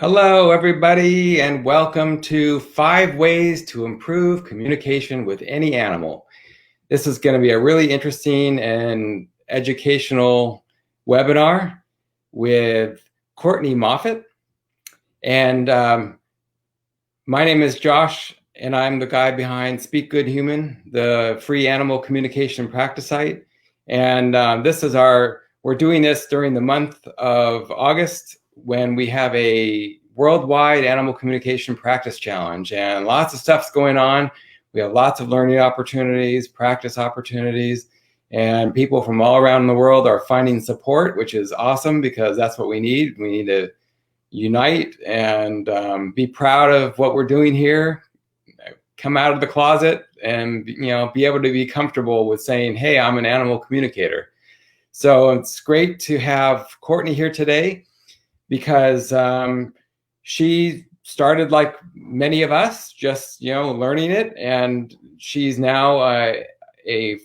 Hello, everybody, and welcome to 5 Ways to Improve Communication with Any Animal. This is going to be a really interesting and educational webinar with Courtney Moffatt. And my name is Josh, and I'm the guy behind Speak Good Human, the free animal communication practice site. And we're doing this during the month of August, when we have a worldwide animal communication practice challenge, and lots of stuff's going on. We have lots of learning opportunities, practice opportunities, and people from all around the world are finding support, which is awesome because that's what we need. We need to unite and be proud of what we're doing here, come out of the closet, and be able to be comfortable with saying, hey, I'm an animal communicator. So it's great to have Courtney here today, because she started like many of us, just learning it, and she's now a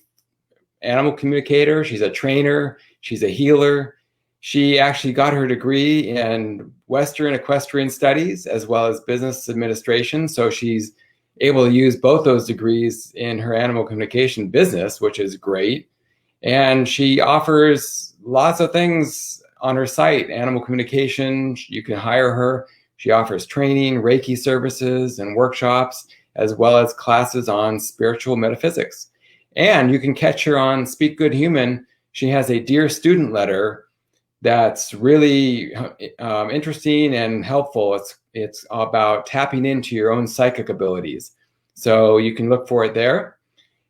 animal communicator. She's a trainer. She's a healer. She actually got her degree in Western equestrian studies as well as business administration. So she's able to use both those degrees in her animal communication business, which is great. And she offers lots of things on her site, animal communication. You can hire her. She offers training, Reiki services, and workshops, as well as classes on spiritual metaphysics. And you can catch her on Speak Good Human. She has a Dear Student letter that's really interesting and helpful. It's about tapping into your own psychic abilities. So you can look for it there.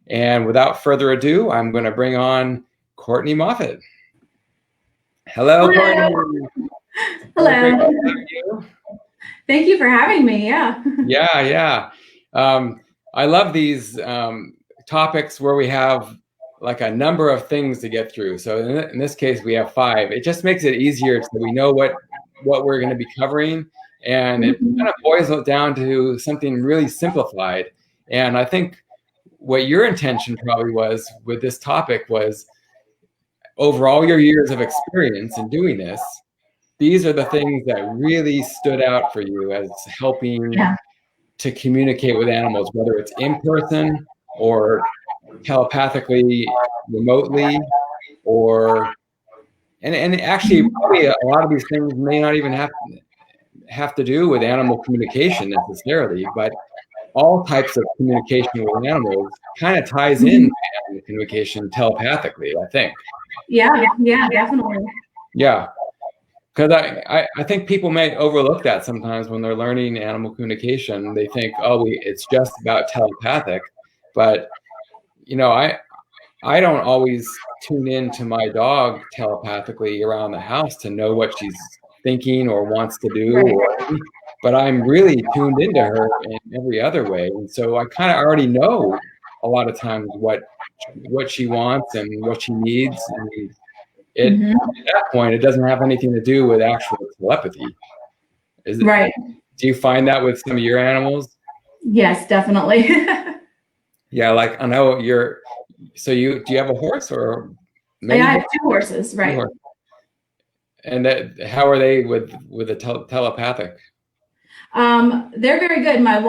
And without further ado, I'm going to bring on Courtney Moffatt. Hello, Courtney. Hello. Thank you for having me. Yeah. Yeah. I love these topics where we have like a number of things to get through. So in this case, we have 5. It just makes it easier so we know what we're going to be covering. And it kind of boils it down to something really simplified. And I think what your intention probably was with this topic was, over all your years of experience in doing this, these are the things that really stood out for you as helping to communicate with animals, whether it's in person or telepathically, remotely, and actually probably a lot of these things may not even have to do with animal communication necessarily, but all types of communication with animals kind of ties in to animal communication telepathically, I think. Yeah, definitely. Yeah, because I think people may overlook that sometimes when they're learning animal communication. They think, it's just about telepathic, but I don't always tune in to my dog telepathically around the house to know what she's thinking or wants to do, but I'm really tuned into her in every other way, and so I kind of already know a lot of times what she wants and what she needs. And at that point, it doesn't have anything to do with actual telepathy. Is it? Right. Do you find that with some of your animals? Yes, definitely. Yeah, like I know do you have a horse or? I have 2 horses, right? 2 horses. And how are they with the telepathic? They're very good. My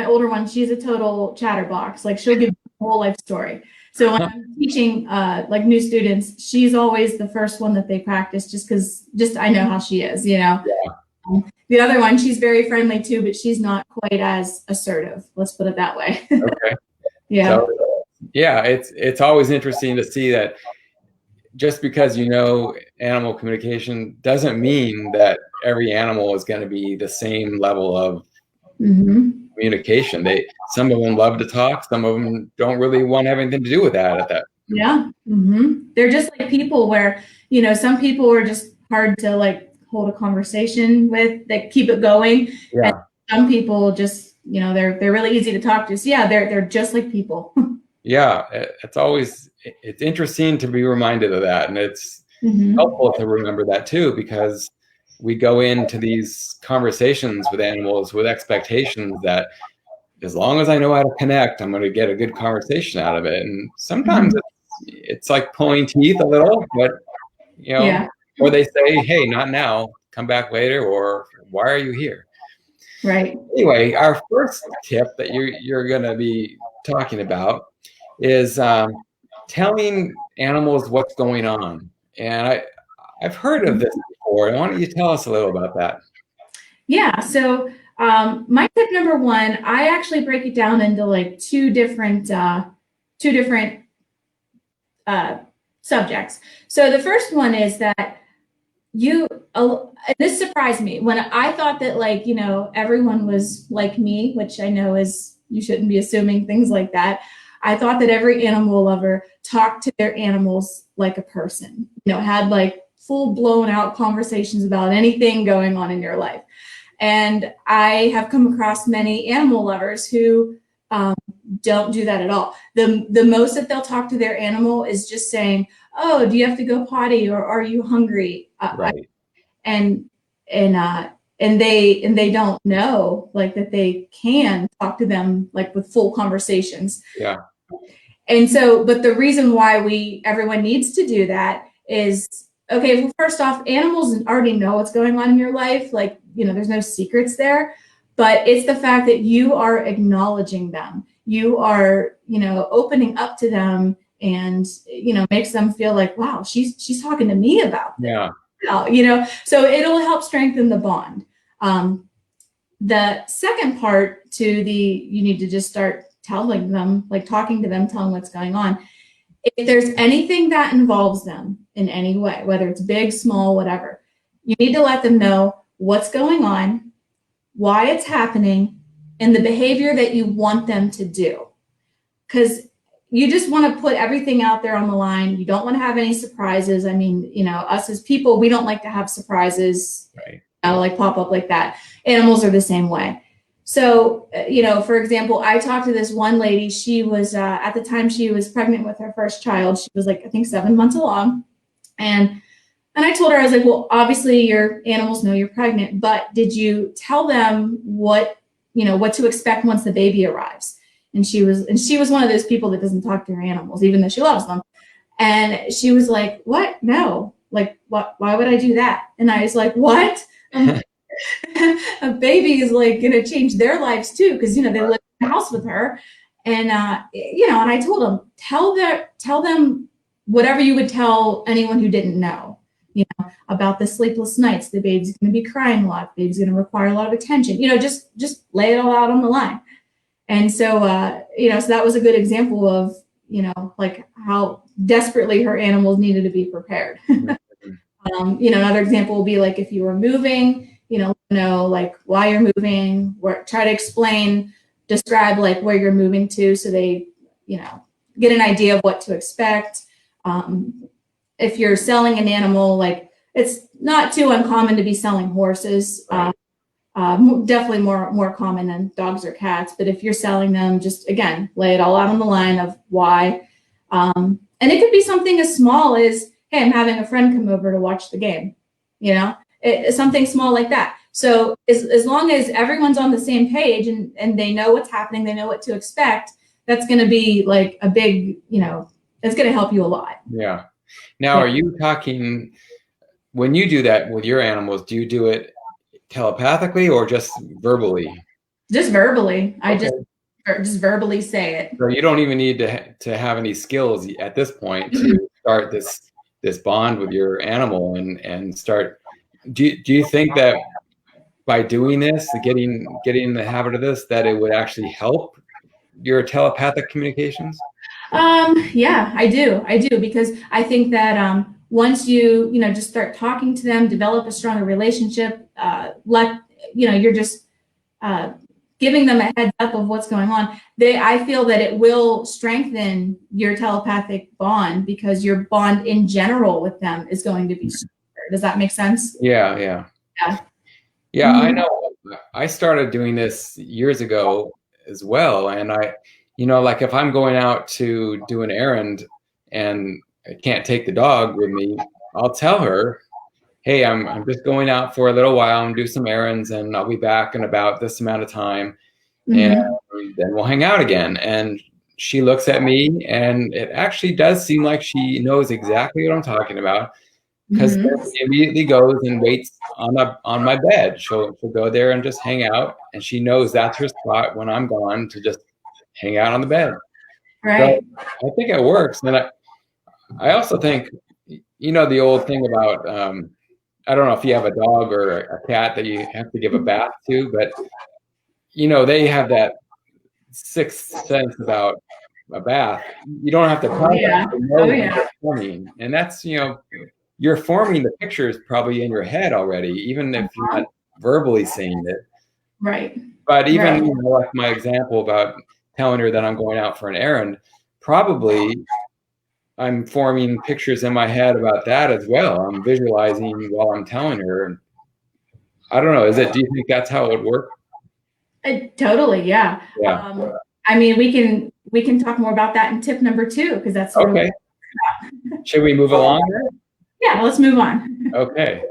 older one, she's a total chatterbox. Like, she'll give a whole life story. So when I'm teaching like new students, she's always the first one that they practice, just because I know how she is, Yeah. The other one, she's very friendly too, but she's not quite as assertive. Let's put it that way. Okay. Yeah. So, yeah, it's always interesting to see that just because animal communication doesn't mean that every animal is going to be the same level of communication. Some of them love to talk. Some of them don't really want to have anything to do with that. Yeah. They're just like people, where some people are just hard to like hold a conversation with, that keep it going. Yeah. And some people just they're really easy to talk to. So yeah, they're just like people. Yeah, it's interesting to be reminded of that, and it's helpful to remember that too, because we go into these conversations with animals with expectations that as long as I know how to connect, I'm going to get a good conversation out of it. And sometimes it's like pulling teeth a little, but or they say, hey, not now. come back later, or why are you here? Right. Anyway, our first tip that you're going to be talking about is telling animals what's going on. And I've heard of this before. Why don't you tell us a little about that? Yeah. So my tip number one, I actually break it down into like two different subjects. So the first one is that this surprised me when I thought that, like, you know, everyone was like me, which I know is, you shouldn't be assuming things like that. I thought that every animal lover talked to their animals like a person, you know, had like full blown out conversations about anything going on in your life. And I have come across many animal lovers who don't do that at all. The most that they'll talk to their animal is just saying, "Oh, do you have to go potty, or are you hungry?" Right. And they don't know, like, that they can talk to them like with full conversations. Yeah. And so, but the reason why everyone needs to do that is, okay, well, first off, animals already know what's going on in your life. Like, you know, there's no secrets there, but it's the fact that you are acknowledging them. You are, you know, opening up to them, and, you know, makes them feel like, wow, she's talking to me about this. Yeah. You know, so it'll help strengthen the bond. The second part you need to just start telling them, like talking to them, telling what's going on. If there's anything that involves them in any way, whether it's big, small, whatever, you need to let them know what's going on, why it's happening, and the behavior that you want them to do. Because you just want to put everything out there on the line. You don't want to have any surprises. I mean, you know, us as people, we don't like to have surprises, right, like pop up like that. Animals are the same way. So, you know, for example, I talked to this one lady. She was, at the time she was pregnant with her first child. She was like, I think 7 months along. And I told her, I was like, well, obviously your animals know you're pregnant, but did you tell them what to expect once the baby arrives? And she was one of those people that doesn't talk to her animals, even though she loves them. And she was like, what? No, like, what? Why would I do that? And I was like, what? A baby is like going to change their lives too, because, you know, they live in the house with her. And, you know, and I told them, tell them whatever you would tell anyone who didn't know, you know, about the sleepless nights. The baby's going to be crying a lot. The baby's going to require a lot of attention, you know, just lay it all out on the line. And so, you know, so that was a good example of, you know, like how desperately her animals needed to be prepared. You know, another example will be like if you were moving, you know, like why you're moving, try to describe like where you're moving to, so they, you know, get an idea of what to expect. If you're selling an animal, like it's not too uncommon to be selling horses. Right. Definitely more common than dogs or cats. But if you're selling them, just again, lay it all out on the line of why. And it could be something as small as, hey, I'm having a friend come over to watch the game. You know, something small like that. So as long as everyone's on the same page and they know what's happening, they know what to expect, that's going to be like a big, you know, it's going to help you a lot. Yeah. Now, Are you talking, when you do that with your animals, do you do it telepathically or just verbally? Just verbally. Okay. I just verbally say it. So you don't even need to have any skills at this point to start this bond with your animal and start. Do you think that by doing this, getting in the habit of this, that it would actually help your telepathic communications? Yeah, I do, because I think that once you know, just start talking to them, develop a stronger relationship, you're just giving them a heads up of what's going on. I feel that it will strengthen your telepathic bond, because your bond in general with them is going to be stronger. Does that make sense? Yeah. Mm-hmm. I know. I started doing this years ago as well, and you know, like if I'm going out to do an errand and I can't take the dog with me, I'll tell her, hey, I'm just going out for a little while and do some errands, and I'll be back in about this amount of time, and then we'll hang out again. And she looks at me, and it actually does seem like she knows exactly what I'm talking about. because she immediately goes and waits on my bed. She'll go there and just hang out, and she knows that's her spot when I'm gone, to just hang out on the bed. Right. So I think it works. And I also think, the old thing about, I don't know if you have a dog or a cat that you have to give a bath to, but they have that sixth sense about a bath. You don't have to tell them to know when you're forming. And that's, you're forming the pictures probably in your head already, even if you're not verbally saying it. Right. But even like my example about telling her that I'm going out for an errand, probably I'm forming pictures in my head about that as well. I'm visualizing while I'm telling her. I don't know. Do you think that's how it would work? Totally. Yeah. Yeah. I mean, we can talk more about that in tip number 2, because that's sort okay. Should we move along? Yeah, let's move on. Okay.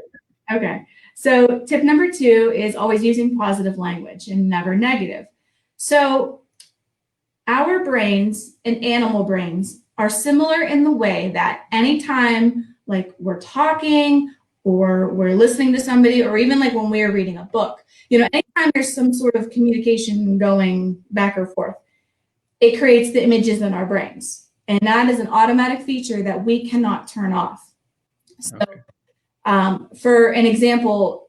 Okay. So tip number 2 is always using positive language and never negative. So our brains and animal brains are similar in the way that anytime like we're talking or we're listening to somebody, or even like when we're reading a book, anytime there's some sort of communication going back or forth, it creates the images in our brains. And that is an automatic feature that we cannot turn off. So for an example,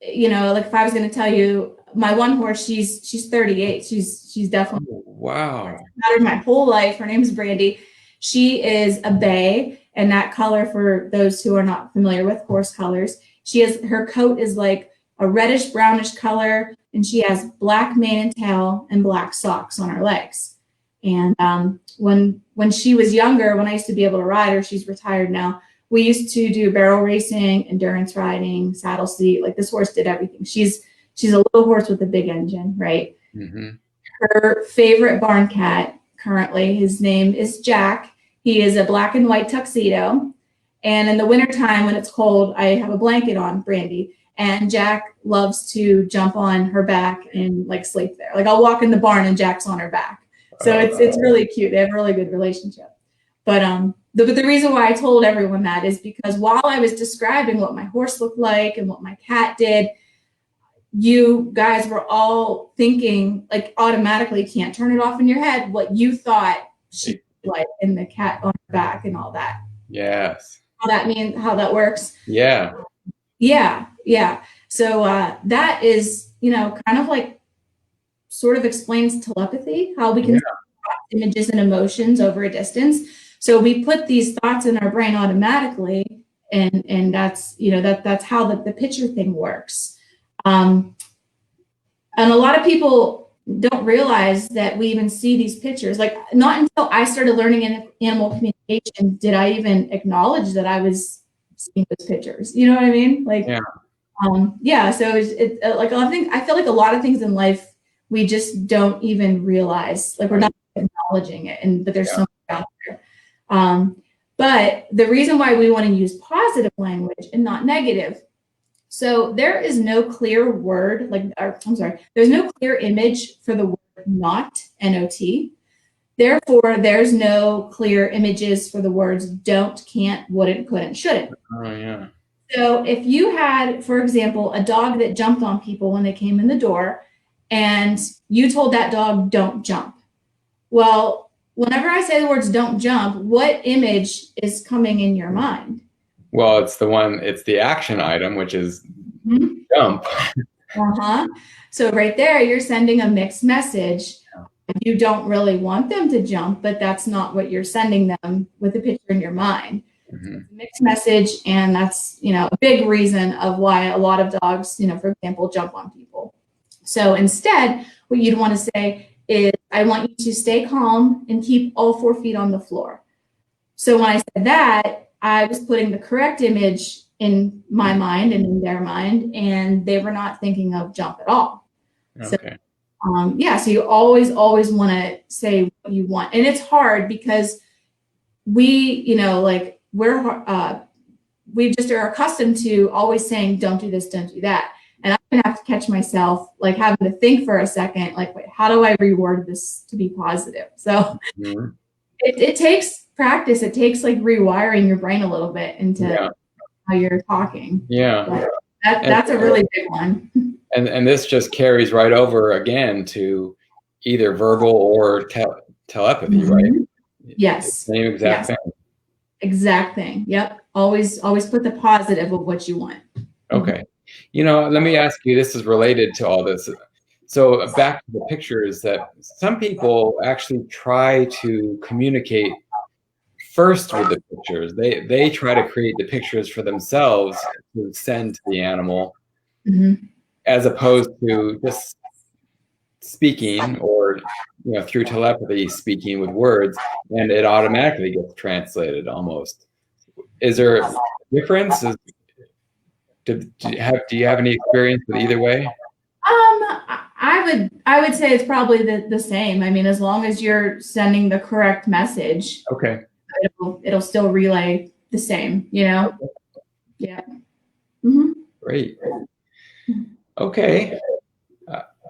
like if I was going to tell you, my one horse, she's 38. She's definitely mattered my whole life. Her name is Brandy. She is a bay, and that color, for those who are not familiar with horse colors, her coat is like a reddish brownish color, and she has black mane and tail and black socks on her legs. And when she was younger, when I used to be able to ride her, she's retired now, we used to do barrel racing, endurance riding, saddle seat. Like, this horse did everything. She's a little horse with a big engine, right? Mm-hmm. Her favorite barn cat currently, his name is Jack. He is a black and white tuxedo. And in the wintertime, when it's cold, I have a blanket on Brandy. And Jack loves to jump on her back and like sleep there. Like, I'll walk in the barn and Jack's on her back. So it's really cute. They have a really good relationship. But the reason why I told everyone that is because while I was describing what my horse looked like and what my cat did, you guys were all thinking, like, automatically, can't turn it off in your head, what you thought she looked like, and the cat on her back and all that. Yes. How that works. Yeah. Yeah. So that is, kind of like sort of explains telepathy, how we can images and emotions over a distance. So we put these thoughts in our brain automatically, and that's, that's how the picture thing works. And a lot of people don't realize that we even see these pictures. Like, not until I started learning in animal communication did I even acknowledge that I was seeing those pictures. You know what I mean? Like, so it's like, I feel like a lot of things in life we just don't even realize. Like, we're not acknowledging it, but there's so much out there. But the reason why we want to use positive language and not negative. So there is no clear word, there's no clear image for the word not, N-O-T. Therefore, there's no clear images for the words don't, can't, wouldn't, couldn't, shouldn't. Oh, yeah. So if you had, for example, a dog that jumped on people when they came in the door, and you told that dog, don't jump. Well, whenever I say the words don't jump, what image is coming in your mind? Well, it's the action item, which is jump. So right there, you're sending a mixed message. You don't really want them to jump, but that's not what you're sending them with the picture in your mind. Mm-hmm. Mixed message, and that's, a big reason of why a lot of dogs, for example, jump on people. So instead, what you'd want to say is, I want you to stay calm and keep all 4 feet on the floor. So when I said that, I was putting the correct image in my mind and in their mind, and they were not thinking of jump at all. Okay. So, so you always want to say what you want. And it's hard because we just are accustomed to always saying, don't do this, don't do that. And I'm going to have to catch myself, like, having to think for a second, like, wait, how do I reword this to be positive? So it takes practice. It takes, like, rewiring your brain a little bit into how you're talking. Yeah. But that's a really big one. And this just carries right over again to either verbal or telepathy, right? Yes. Same exact thing. Exact thing. Yep. Always put the positive of what you want. Okay. Let me ask you, this is related to all this. So back to the pictures, that some people actually try to communicate first with the pictures. They try to create the pictures for themselves to send to the animal, as opposed to just speaking or through telepathy, speaking with words, and it automatically gets translated almost. Is there a difference? Do you have any experience with either way? I would say it's probably the same. I mean, as long as you're sending the correct message, Okay, it'll still relay the same, Yeah. Great. Okay,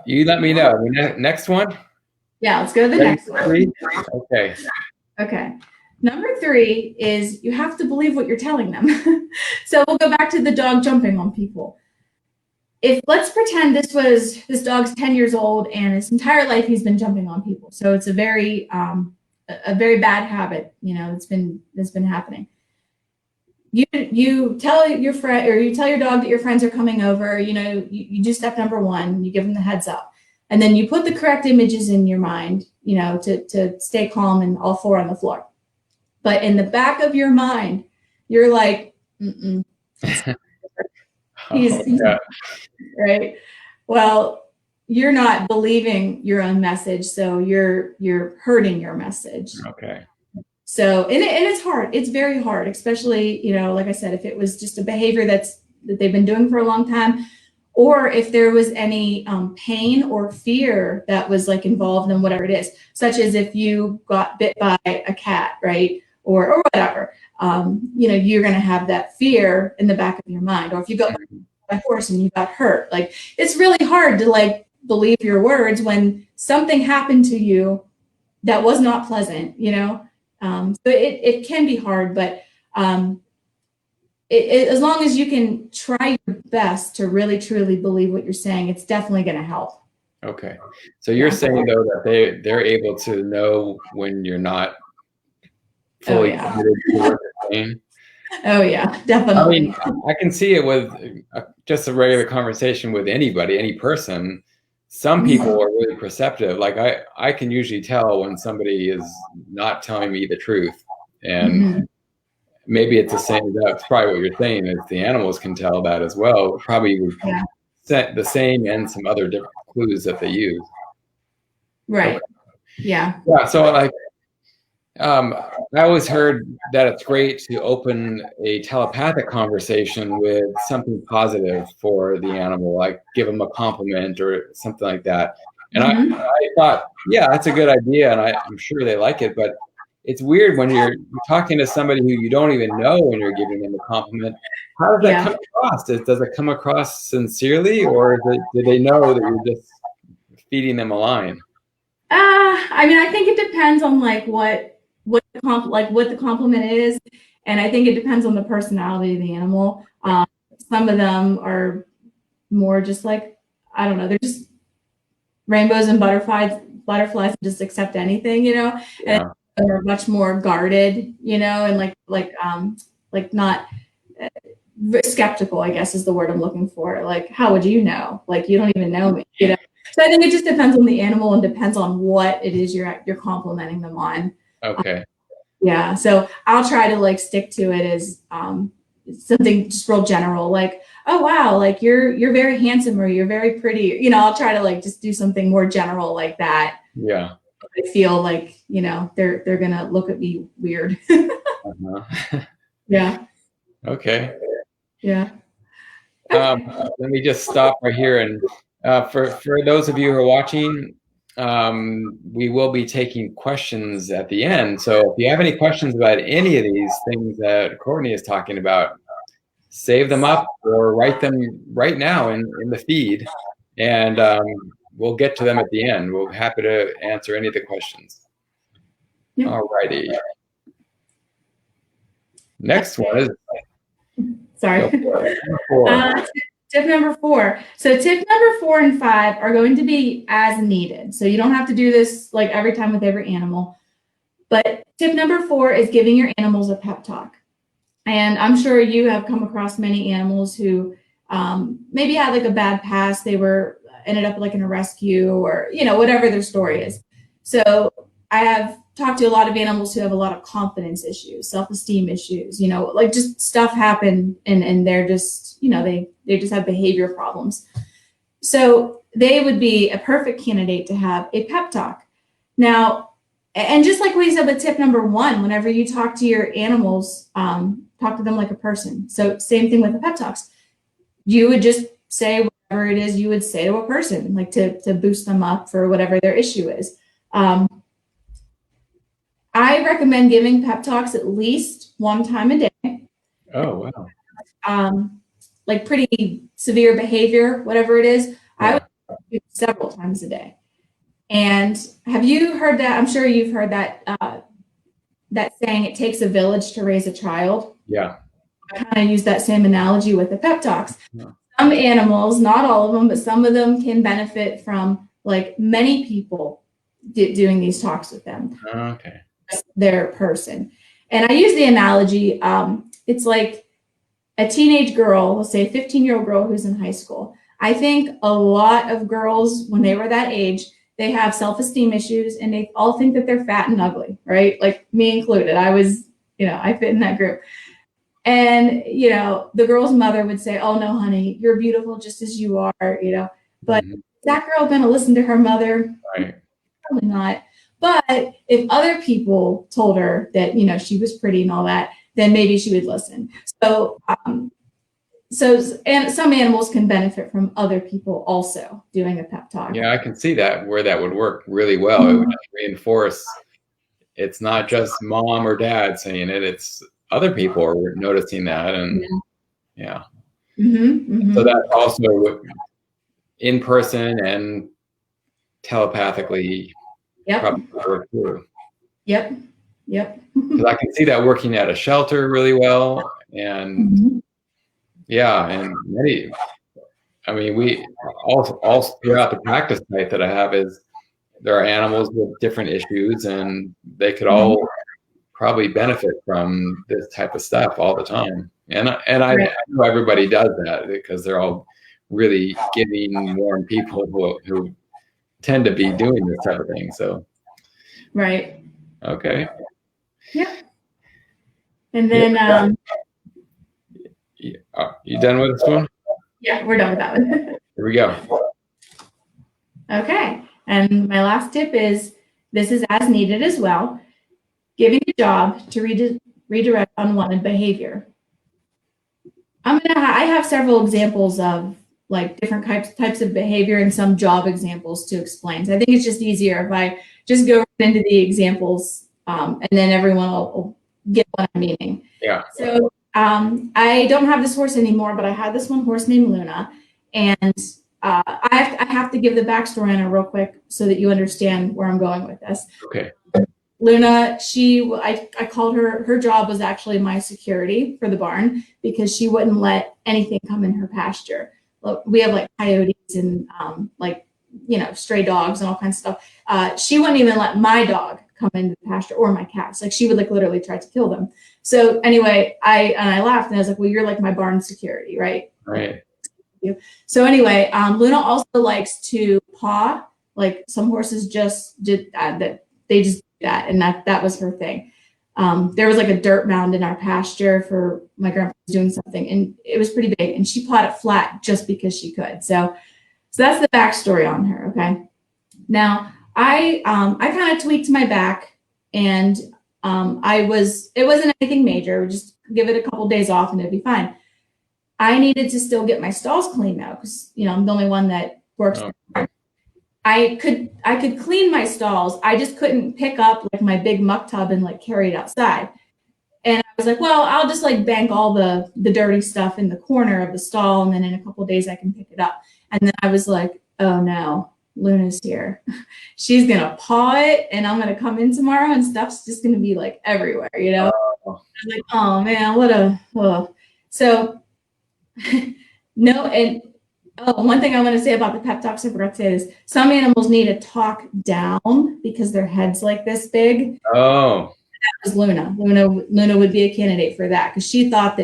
you let me know. Next one. Yeah, let's go to the next one. 3? Okay. Okay. Number 3 is you have to believe what you're telling them. So we'll go back to the dog jumping on people. Let's pretend this dog's 10 years old and his entire life he's been jumping on people. So it's a very bad habit, that's been happening. You tell your friend, or you tell your dog that your friends are coming over, you do step number 1, you give them the heads up. And then you put the correct images in your mind, to stay calm and all 4 on the floor. But in the back of your mind, you're like, he's right. Well, you're not believing your own message, so you're hurting your message. Okay. So, and it's hard. It's very hard, especially, like I said, if it was just a behavior that they've been doing for a long time, or if there was any pain or fear that was like involved in whatever it is, such as if you got bit by a cat, right? Or whatever, you're going to have that fear in the back of your mind. Or if you got by a horse and you got hurt, like it's really hard to like believe your words when something happened to you that was not pleasant, So it can be hard, but as long as you can try your best to really truly believe what you're saying, it's definitely going to help. Okay, so you're saying though that they're able to know when you're not fully committed to what you're saying. Oh yeah, definitely. I mean, I can see it with just a regular conversation with anybody, any person. Some people are really perceptive. Like I can usually tell when somebody is not telling me the truth, and maybe it's the same. That's probably what you're saying, is the animals can tell that as well. Probably set the same and some other different clues that they use. Right. Okay. Yeah. Yeah. So like, I always heard that it's great to open a telepathic conversation with something positive for the animal, like give them a compliment or something like that. And I thought, yeah, that's a good idea, and I'm sure they like it. But it's weird when you're talking to somebody who you don't even know when you're giving them a compliment. How does that come across? Does it come across sincerely, or do they know that you're just feeding them a line? I mean, I think it depends on like what the compliment is, and I think it depends on the personality of the animal. Some of them are more just like, I don't know, they're just rainbows and butterflies just accept anything, and they're much more guarded, and like not skeptical, I guess is the word I'm looking for. Like, how would you know? Like, you don't even know me, So I think it just depends on the animal and depends on what it is you're complimenting them on. Okay. Yeah. So I'll try to like stick to it as something just real general, like, oh wow, like you're very handsome, or you're very pretty. I'll try to like just do something more general like that. Yeah. I feel like, they're gonna look at me weird. Yeah. Okay. Yeah. Let me just stop right here, and for those of you who are watching, we will be taking questions at the end. So if you have any questions about any of these things that Courtney is talking about, save them up or write them right now in the feed, and we'll get to them at the end. We're happy to answer any of the questions. All righty. Next one is, Sorry. Number 4. Tip number 4. So tip number 4 and 5 are going to be as needed. So you don't have to do this like every time with every animal. But tip number 4 is giving your animals a pep talk. And I'm sure you have come across many animals who maybe had like a bad past. They ended up like in a rescue or, whatever their story is. So I have talked to a lot of animals who have a lot of confidence issues, self-esteem issues, like just stuff happened and they're just, they just have behavior problems. So they would be a perfect candidate to have a pep talk. Now, and just like we said with tip number 1, whenever you talk to your animals, talk to them like a person. So same thing with the pep talks. You would just say whatever it is you would say to a person, like to boost them up for whatever their issue is. I recommend giving pep talks at least 1 time a day. Oh, wow. Like pretty severe behavior, whatever it is, I would do it several times a day. And have you heard that? I'm sure you've heard that that saying, it takes a village to raise a child. Yeah. I kind of use that same analogy with the pep talks. Yeah. Some animals, not all of them, but some of them can benefit from like many people doing these talks with them. Okay. Their person. And I use the analogy, it's like a teenage girl, let's say a 15-year-old girl who's in high school. I think a lot of girls, when they were that age, they have self-esteem issues and they all think that they're fat and ugly, right? Like me included. I was, I fit in that group. And, the girl's mother would say, oh no, honey, you're beautiful just as you are, but is that girl going to listen to her mother? Right. Probably not. But if other people told her that, she was pretty and all that, then maybe she would listen. So, and some animals can benefit from other people also doing a pep talk. Yeah, I can see that where that would work really well. It would reinforce it's not just mom or dad saying it, it's other people are noticing that. And yeah. So that's also in person and telepathically. Yep. Probably work through. Yep. Because I can see that working at a shelter really well. And and many, we all throughout the practice site that I have is there are animals with different issues and they could all probably benefit from this type of stuff all the time. And I know everybody does that because they're all really giving, warm people who tend to be doing this type of thing. So, right. Okay. Yeah. And then, you done with this one? Yeah, we're done with that one. Here we go. Okay. And my last tip is, this is as needed as well, giving a job to redirect unwanted behavior. I have several examples of like different types of behavior and some job examples to explain. So I think it's just easier if I just go into the examples and then everyone will get what I'm meaning. Yeah. So I don't have this horse anymore, but I had this one horse named Luna. And I have to give the backstory on her real quick so that you understand where I'm going with this. Okay. Luna, I called her job was actually my security for the barn because she wouldn't let anything come in her pasture. Look, we have like coyotes and stray dogs and all kinds of stuff. She wouldn't even let my dog come into the pasture or my cats. Like she would like literally try to kill them. So anyway, I laughed and I was like, well, you're like my barn security, right? Right. So anyway, Luna also likes to paw. Like some horses just did that. They just do that, and that was her thing. There was like a dirt mound in our pasture for my grandpa was doing something, and it was pretty big, and she pawed it flat just because she could. So that's the backstory on her. Okay. Now I kind of tweaked my back, and it wasn't anything major. Just give it a couple days off, and it'd be fine. I needed to still get my stalls cleaned now because I'm the only one that works. Oh. I could clean my stalls. I just couldn't pick up like my big muck tub and like carry it outside. And I was like, well, I'll just like bank all the dirty stuff in the corner of the stall, and then in a couple of days I can pick it up. And then I was like, oh no, Luna's here. She's gonna paw it, and I'm gonna come in tomorrow, and stuff's just gonna be like everywhere, I was like, oh man, So No, and one thing I want to say about the pep talks I forgot to say is some animals need to talk down because their head's like this big. Oh. That was Luna. Luna would be a candidate for that because she thought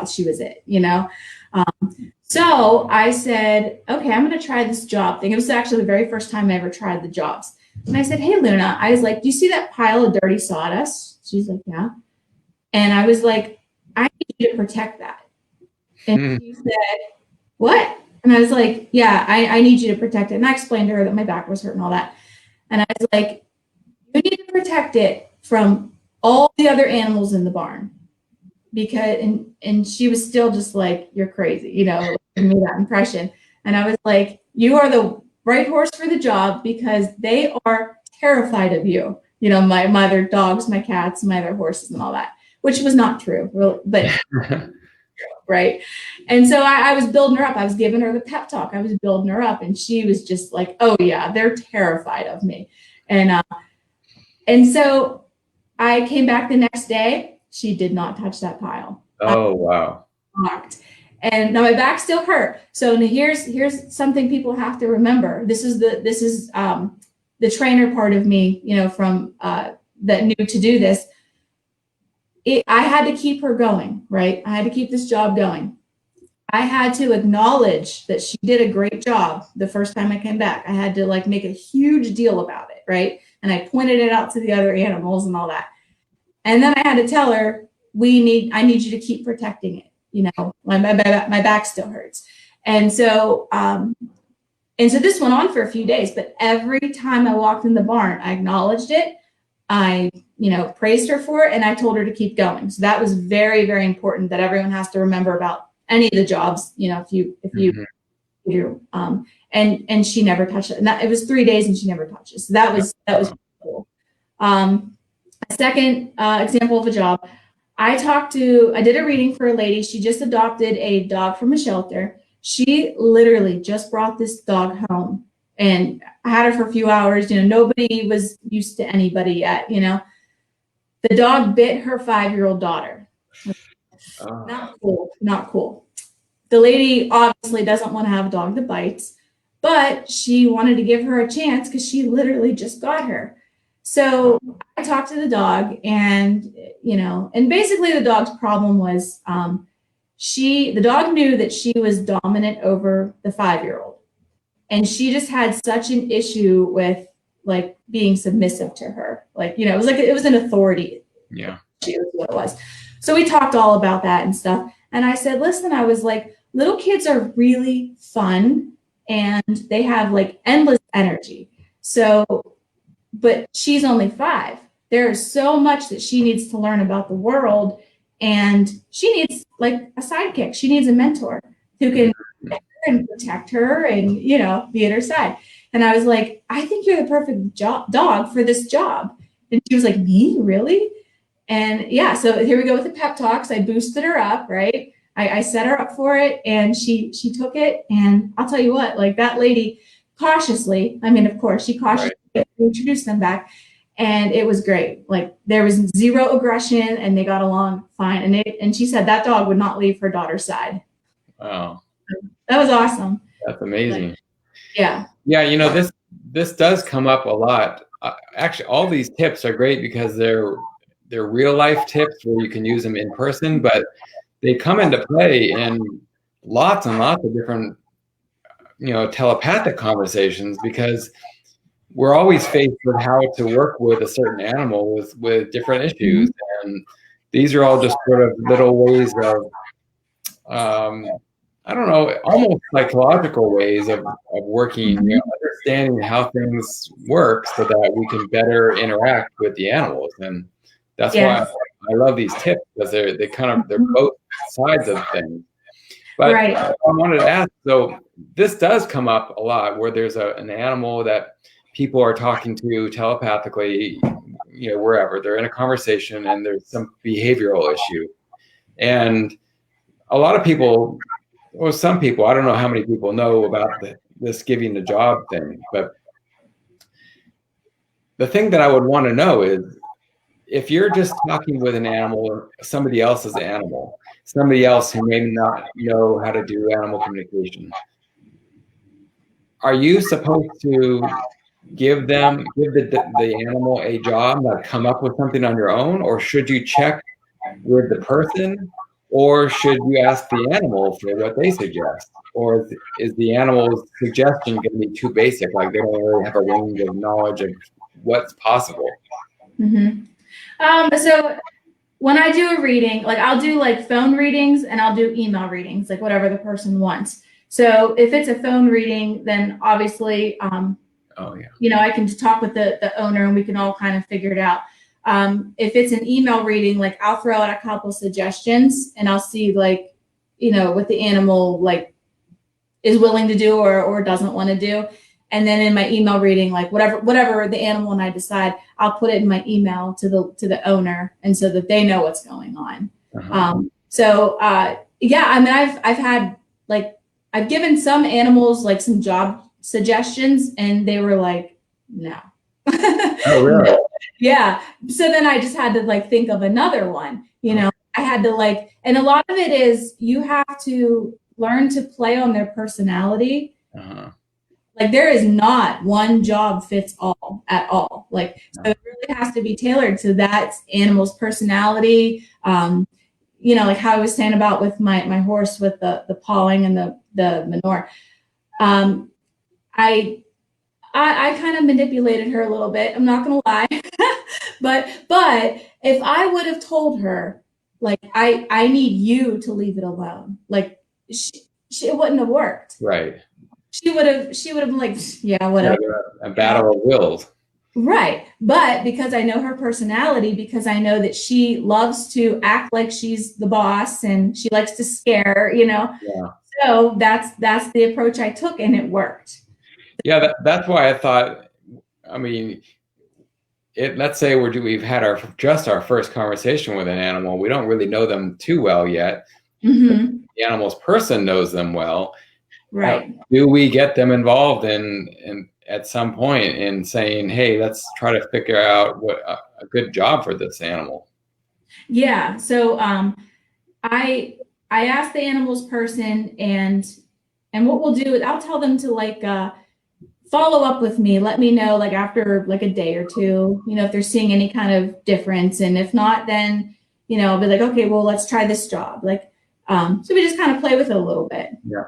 she was it, you know? So I said, okay, I'm going to try this job thing. It was actually the very first time I ever tried the jobs. And I said, hey, Luna, I was like, do you see that pile of dirty sawdust? She's like, yeah. And I was like, I need you to protect that. And she said, what? And I was like, yeah, I need you to protect it. And I explained to her that my back was hurt and all that. And I was like, you need to protect it from all the other animals in the barn. Because, and she was still just like, you're crazy, you know, giving me that impression. And I was like, you are the right horse for the job because they are terrified of you. You know, my other dogs, my cats, my other horses and all that, which was not true, but right. And so I was building her up. I was giving her the pep talk. I was building her up and she was just like, oh yeah, they're terrified of me. And so I came back the next day. She did not touch that pile. Oh, wow. And now my back still hurt. So here's something people have to remember. This is the trainer part of me, you know, from that knew to do this. I had to keep her going, right? I had to keep this job going. I had to acknowledge that she did a great job the first time I came back. I had to like make a huge deal about it, right? And I pointed it out to the other animals and all that. And then I had to tell her, I need you to keep protecting it. You know, my back still hurts. And so this went on for a few days, but every time I walked in the barn, I acknowledged it. I, you know, praised her for it and I told her to keep going. So that was very, very important that everyone has to remember about any of the jobs, you know, if you do, and she never touched it. And it was 3 days and she never touched it. So that was cool. A second example of a job, I did a reading for a lady. She just adopted a dog from a shelter. She literally just brought this dog home and I had her for a few hours. You know, nobody was used to anybody yet, you know. The dog bit her 5-year-old daughter. Oh. Not cool. The lady obviously doesn't want to have a dog that bites, but she wanted to give her a chance because she literally just got her. So I talked to the dog and, you know, and basically the dog's problem was the dog knew that she was dominant over the 5-year-old. And she just had such an issue with like being submissive to her. Like, you know, it was an authority. Yeah. She was what it was. So we talked all about that and stuff. And I said, listen, I was like, little kids are really fun and they have like endless energy. So, but she's only 5. There is so much that she needs to learn about the world and she needs like a sidekick. She needs a mentor who can protect her and, you know, be at her side. And I was like, I think you're the perfect dog for this job. And she was like, me, really? And yeah, so here we go with the pep talks. I boosted her up, right? I set her up for it and she took it. And I'll tell you what, like that lady cautiously, I mean, of course, she cautiously introduced them back and it was great. Like there was zero aggression and they got along fine. And she said that dog would not leave her daughter's side. Wow. That was awesome. That's amazing. Like, yeah. Yeah, you know, this does come up a lot. Actually, all these tips are great because they're real life tips where you can use them in person, but they come into play in lots and lots of different, you know, telepathic conversations because we're always faced with how to work with a certain animal with different issues. And these are all just sort of little ways of, I don't know, almost psychological ways of working, you know, understanding how things work so that we can better interact with the animals. And that's why I love these tips because they're both sides of things. But I wanted to ask, so this does come up a lot where there's an animal that people are talking to telepathically, you know, wherever they're in a conversation and there's some behavioral issue. And a lot of people, or some people, I don't know how many people know about this giving the job thing, but the thing that I would want to know is if you're just talking with an animal or somebody else's animal, somebody else who may not know how to do animal communication. Are you supposed to give the animal a job, like come up with something on your own, or should you check with the person, or should you ask the animal for what they suggest? Or is the animal's suggestion going to be too basic, like they don't really have a range of knowledge of what's possible? So when I do a reading, like I'll do like phone readings and I'll do email readings, like whatever the person wants. So if it's a phone reading, then obviously, you know, I can just talk with the owner and we can all kind of figure it out. If it's an email reading, like I'll throw out a couple suggestions and I'll see like, you know, what the animal like is willing to do or doesn't want to do. And then in my email reading, like whatever the animal and I decide, I'll put it in my email to the owner, and so that they know what's going on. Yeah, I mean, I've had like, I've given some animals like some job suggestions and they were like, no. Oh, really? No. Yeah. So then I just had to like think of another one, you know. I had to like, and a lot of it is you have to learn to play on their personality. Like there is not one job fits all at all. Like, so it really has to be tailored to that animal's personality. You know, like how I was saying about with my horse with the pawing and the manure. I kind of manipulated her a little bit. I'm not gonna lie, but if I would have told her, like, I need you to leave it alone, like it wouldn't have worked. Right. She would have been like, yeah, whatever. A battle of wills. Right. But because I know her personality, because I know that she loves to act like she's the boss and she likes to scare, you know. Yeah. So that's the approach I took, and it worked. Yeah, that's why I thought, I mean, let's say we've had our first conversation with an animal. We don't really know them too well yet. The animal's person knows them well. Right. Do we get them involved in at some point in saying, hey, let's try to figure out what a good job for this animal? Yeah. So I asked the animal's person, and what we'll do is I'll tell them to like follow up with me, let me know like after like a day or two, you know, if they're seeing any kind of difference. And if not, then, you know, I'll be like, okay, well, let's try this job. Like, so we just kind of play with it a little bit. Yeah.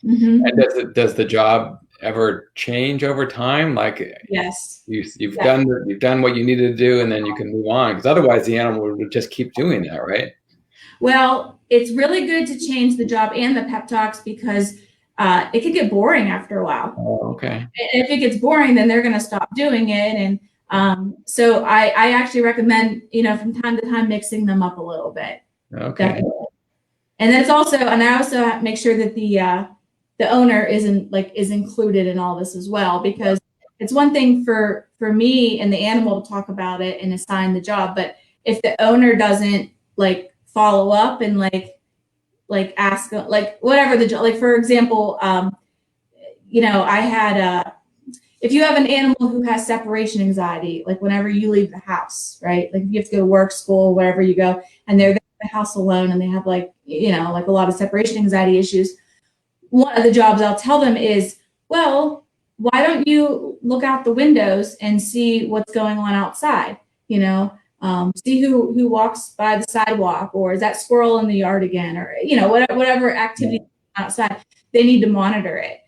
And does the job ever change over time? Like, yes, you've done what you needed to do, and then you can move on, because otherwise the animal would just keep doing that, right? Well, it's really good to change the job and the pep talks, because it could get boring after a while. Oh, okay. And if it gets boring, then they're going to stop doing it. And so I actually recommend, you know, from time to time mixing them up a little bit. Okay. Definitely. And then I also make sure that the owner is included in all this as well, because it's one thing for me and the animal to talk about it and assign the job, but if the owner doesn't like follow up and like ask like whatever the job, like for example, you know, I had if you have an animal who has separation anxiety, like whenever you leave the house, right? Like if you have to go to work, school, wherever you go, and they're there in the house alone and they have like, you know, like a lot of separation anxiety issues. One of the jobs I'll tell them is, well, why don't you look out the windows and see what's going on outside? You know, see who walks by the sidewalk, or is that squirrel in the yard again, or, you know, whatever activity outside, they need to monitor it.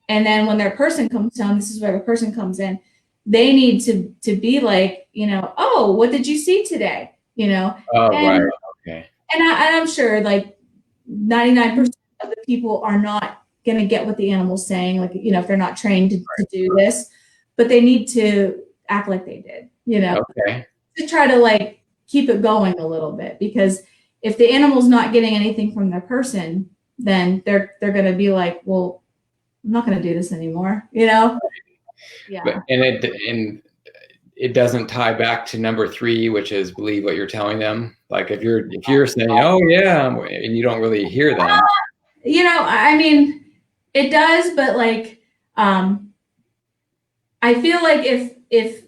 And then when their person comes home, this is where the person comes in, they need to be like, you know, oh, what did you see today? You know? Oh, right. Okay. And I'm sure like 99% of the people are not going to get what the animal's saying, like, you know, if they're not trained to do this, but they need to act like they did, you know, to try to like keep it going a little bit, because if the animal's not getting anything from their person, then they're going to be like, well, I'm not going to do this anymore, you know? Yeah. But, and it doesn't tie back to number 3, which is believe what you're telling them. Like if you're saying, oh yeah, and you don't really hear them. You know, I mean, it does, but like, I feel like if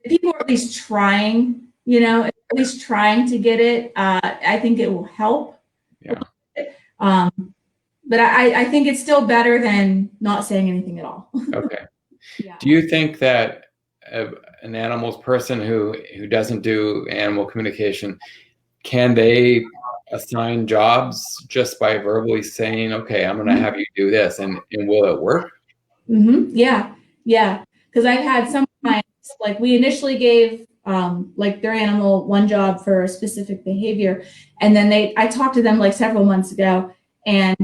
people are at least trying, you know, if at least trying to get it, I think it will help. Yeah. But I think it's still better than not saying anything at all. Okay. Yeah. Do you think that an animals person who doesn't do animal communication, can they assign jobs just by verbally saying, okay, I'm going to have you do this, and will it work? Yeah. Because I've had some clients, like we initially gave like their animal one job for a specific behavior, and then I talked to them like several months ago, and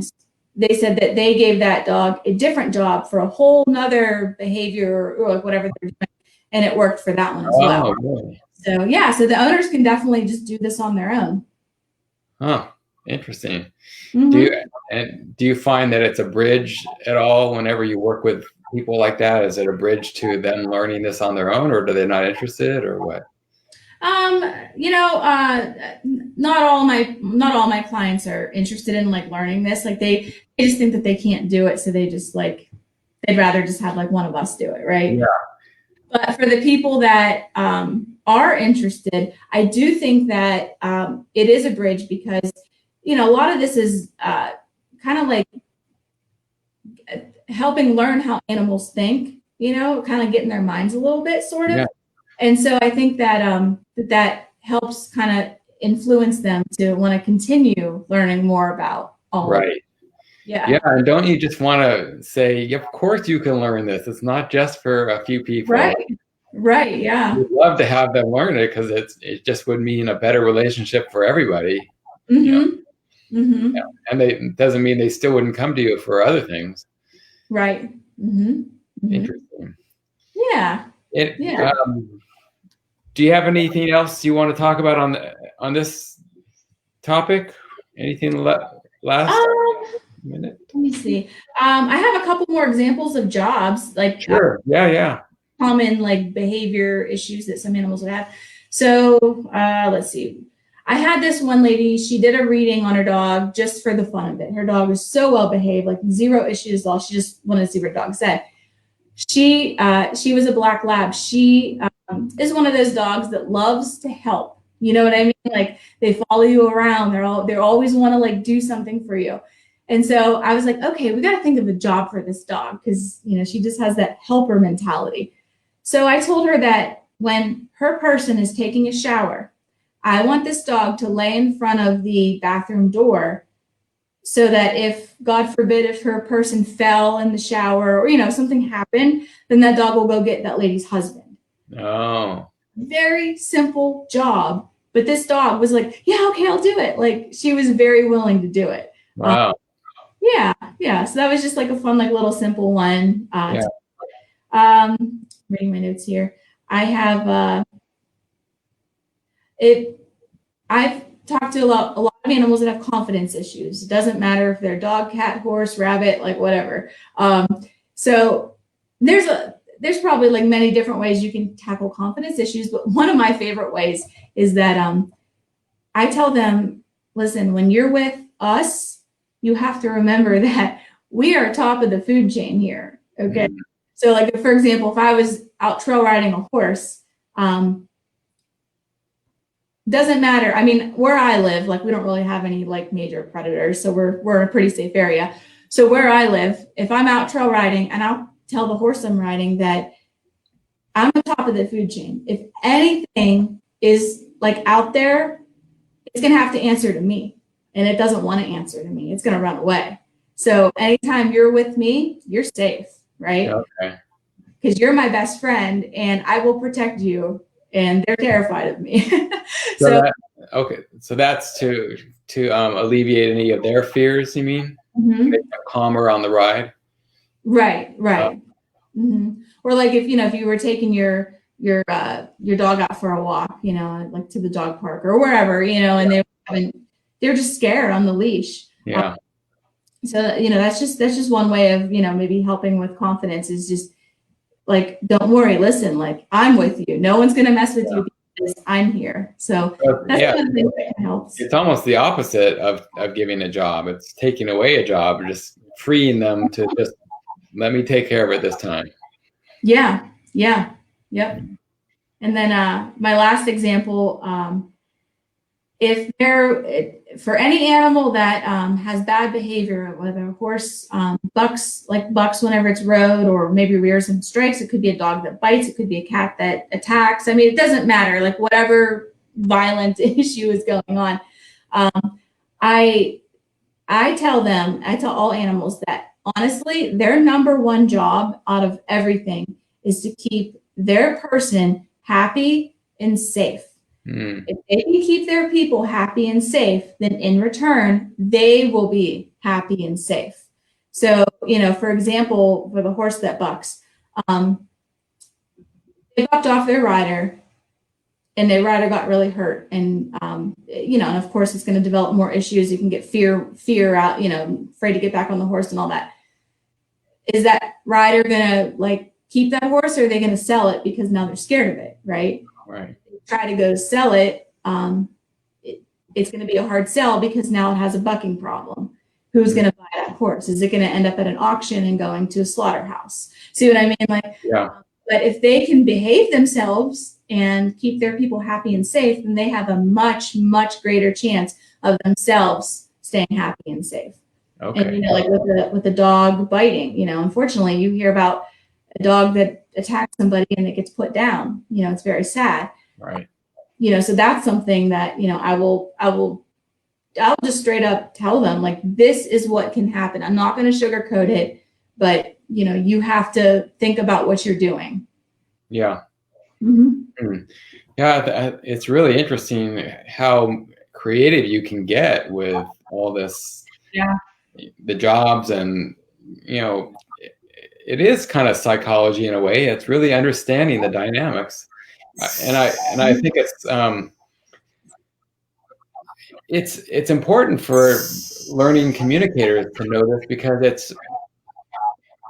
they said that they gave that dog a different job for a whole nother behavior or like whatever they're doing, and it worked for that one as well. Really? So yeah, so the owners can definitely just do this on their own. Huh. Interesting. Do you find that it's a bridge at all whenever you work with people like that? Is it a bridge to them learning this on their own, or are they not interested, or what? Not all my clients are interested in like learning this. Like they just think that they can't do it, so they just like they'd rather just have like one of us do it, right? Yeah. But for the people that are interested, I do think that it is a bridge because a lot of this is kind of like helping learn how animals think. Kind of getting their minds a little bit, sort of. Yeah. And so I think that that helps kind of influence them to want to continue learning more about all of it. Yeah. And don't you just want to say, of course you can learn this. It's not just for a few people. Right. Yeah. We'd love to have them learn it because it just would mean a better relationship for everybody. And it doesn't mean they still wouldn't come to you for other things. Right. Interesting. Yeah. Do you have anything else you want to talk about on this topic? Anything last minute? Let me see. I have a couple more examples of jobs, like sure. Common like behavior issues that some animals would have. So let's see. I had this one lady. She did a reading on her dog just for the fun of it. Her dog was so well behaved, like zero issues at all. She just wanted to see what her dog said. She was a black lab. She is one of those dogs that loves to help. You know what I mean? Like they follow you around. They always want to like do something for you. And so I was like, okay, we got to think of a job for this dog because she just has that helper mentality. So I told her that when her person is taking a shower, I want this dog to lay in front of the bathroom door so that if, God forbid, if her person fell in the shower or, something happened, then that dog will go get that lady's husband. Oh. Very simple job. But this dog was like, yeah, okay, I'll do it. Like she was very willing to do it. Wow. Yeah. So that was just like a fun, like little simple one. Reading my notes here. I have I've talked to a lot of animals that have confidence issues. It doesn't matter if they're dog, cat, horse, rabbit, like whatever. So there's probably like many different ways you can tackle confidence issues, but one of my favorite ways is that I tell them, listen, when you're with us, you have to remember that we are top of the food chain here. Okay. So like, for example, if I was out trail riding a horse, doesn't matter. I mean, where I live, like we don't really have any like major predators. So we're in a pretty safe area. So where I live, if I'm out trail riding and I'll tell the horse I'm riding that I'm on top of the food chain. If anything is like out there, it's going to have to answer to me, and it doesn't want to answer to me. It's going to run away. So anytime you're with me, you're safe, right? Okay. Because you're my best friend and I will protect you, and they're terrified of me. So that's to alleviate any of their fears, you mean? Make them calmer on the ride? Right. Or like if you were taking your dog out for a walk, like to the dog park or wherever, and they're just scared on the leash. Yeah. So that's just one way of maybe helping with confidence is just like, don't worry, listen, like I'm with you. No one's gonna mess with you because I'm here. So that's one thing that helps. It's almost the opposite of giving a job. It's taking away a job or just freeing them to just let me take care of it this time. Yep. And then my last example if they're, for any animal that has bad behavior, whether a horse bucks whenever it's rode, or maybe rears and strikes, it could be a dog that bites, it could be a cat that attacks. I mean, it doesn't matter, like whatever violent issue is going on. I tell all animals that honestly, their number one job out of everything is to keep their person happy and safe. If they can keep their people happy and safe, then in return, they will be happy and safe. So, for example, for the horse that bucks, they bucked off their rider, and their rider got really hurt. And, and of course, it's going to develop more issues. You can get fear out, afraid to get back on the horse and all that. Is that rider going to keep that horse, or are they going to sell it because now they're scared of it, right? Right. Try to go sell it, it's going to be a hard sell because now it has a bucking problem. Who's going to buy that horse? Is it going to end up at an auction and going to a slaughterhouse? See what I mean? Yeah. But if they can behave themselves and keep their people happy and safe, then they have a much, much greater chance of themselves staying happy and safe. Okay. And with the dog biting, unfortunately, you hear about a dog that attacks somebody and it gets put down. It's very sad. Right. So that's something that, I'll just straight up tell them, this is what can happen. I'm not going to sugarcoat it, but you have to think about what you're doing. Yeah. Mm-hmm. Yeah. It's really interesting how creative you can get with all this, the jobs, and, it is kind of psychology in a way. It's really understanding the dynamics. And I think it's important for learning communicators to know this, because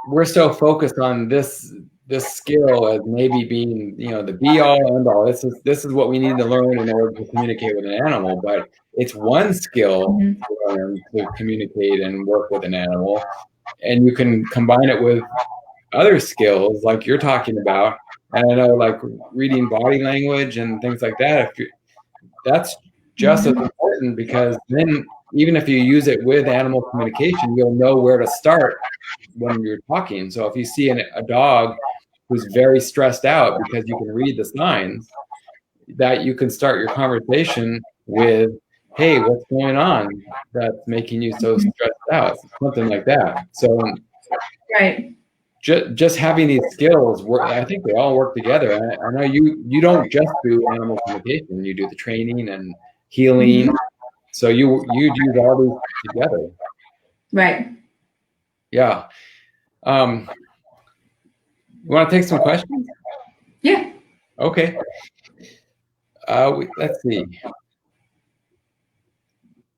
we're so focused on this skill as maybe being the be all end all. This is what we need to learn in order to communicate with an animal, but it's one skill to learn to communicate and work with an animal, and you can combine it with other skills like you're talking about. And I know, reading body language and things like that, that's just as important, because then even if you use it with animal communication, you'll know where to start when you're talking. So if you see a dog who's very stressed out because you can read the signs, that you can start your conversation with, hey, what's going on that's making you so stressed out? Something like that. So right. Just having these skills work. I think they all work together. I know you don't just do animal communication. You do the training and healing. So you do all these together. Right. Yeah. You want to take some questions? Yeah. Okay. Let's see.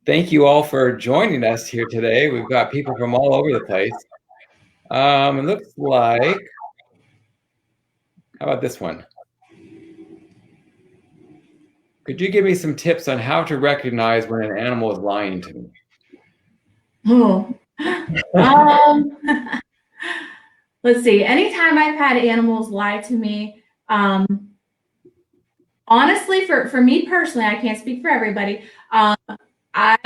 Thank you all for joining us here today. We've got people from all over the place. It looks like, how about this one? Could you give me some tips on how to recognize when an animal is lying to me? Oh, let's see. Anytime I've had animals lie to me, honestly, for me personally, I can't speak for everybody.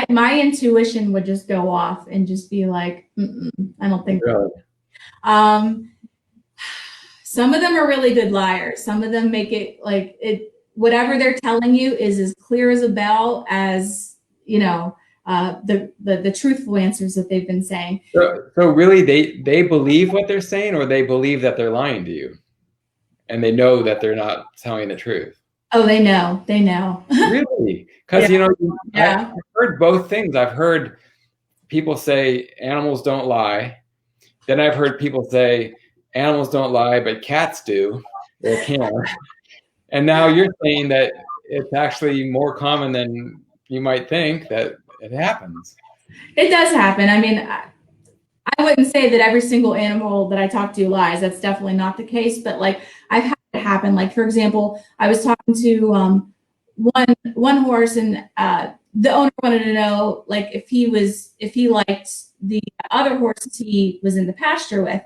My intuition would just go off and just be like, I don't think. Really? Some of them are really good liars. Some of them make it whatever they're telling you is as clear as a bell as, the truthful answers that they've been saying. So really they believe what they're saying, or they believe that they're lying to you and they know that they're not telling the truth? Oh, they know. Really? Because, I've heard both things. I've heard people say animals don't lie. Then I've heard people say animals don't lie, but cats do, or can. And now you're saying that it's actually more common than you might think that it happens. It does happen. I mean, I wouldn't say that every single animal that I talk to lies. That's definitely not the case. But I've had it happen. For example, I was talking to one horse, and the owner wanted to know if he liked the other horses he was in the pasture with.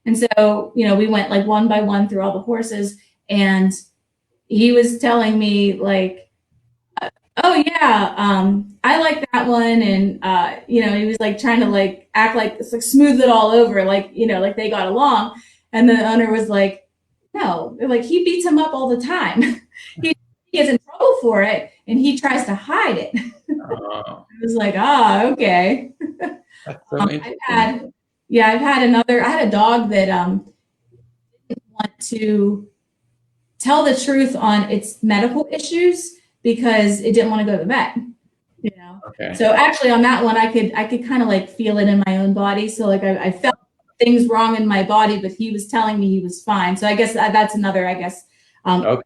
And so, we went one by one through all the horses, and he was telling me Oh yeah, I like that one, and he was like trying to like act like it's like smooth it all over, like like they got along, and the owner was like, no, like he beats him up all the time. he gets in trouble for it, and he tries to hide it. Oh, I was like, ah, okay. that's so I've interesting. had, yeah, I had a dog that didn't want to tell the truth on its medical issues because it didn't want to go to the vet. Okay. So actually on that one, I could kind of like feel it in my own body. So like I felt things wrong in my body, but he was telling me he was fine. So I guess that's another, I guess. Okay.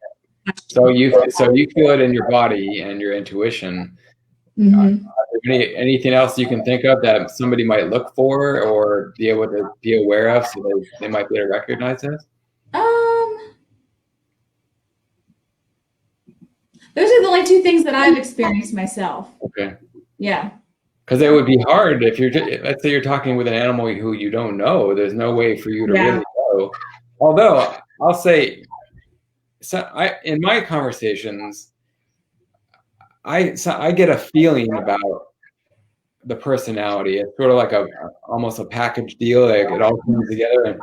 So you feel it in your body and your intuition. Mhm. Anything else you can think of that somebody might look for or be able to be aware of, so they might be able to recognize this? Um, those are the only two things that I've experienced myself. Okay. Yeah. Because it would be hard if let's say you're talking with an animal who you don't know. There's no way for you to Yeah. really know. Although I'll say, so in my conversations, I get a feeling about the personality. It's sort of like almost a package deal. Like it all comes together.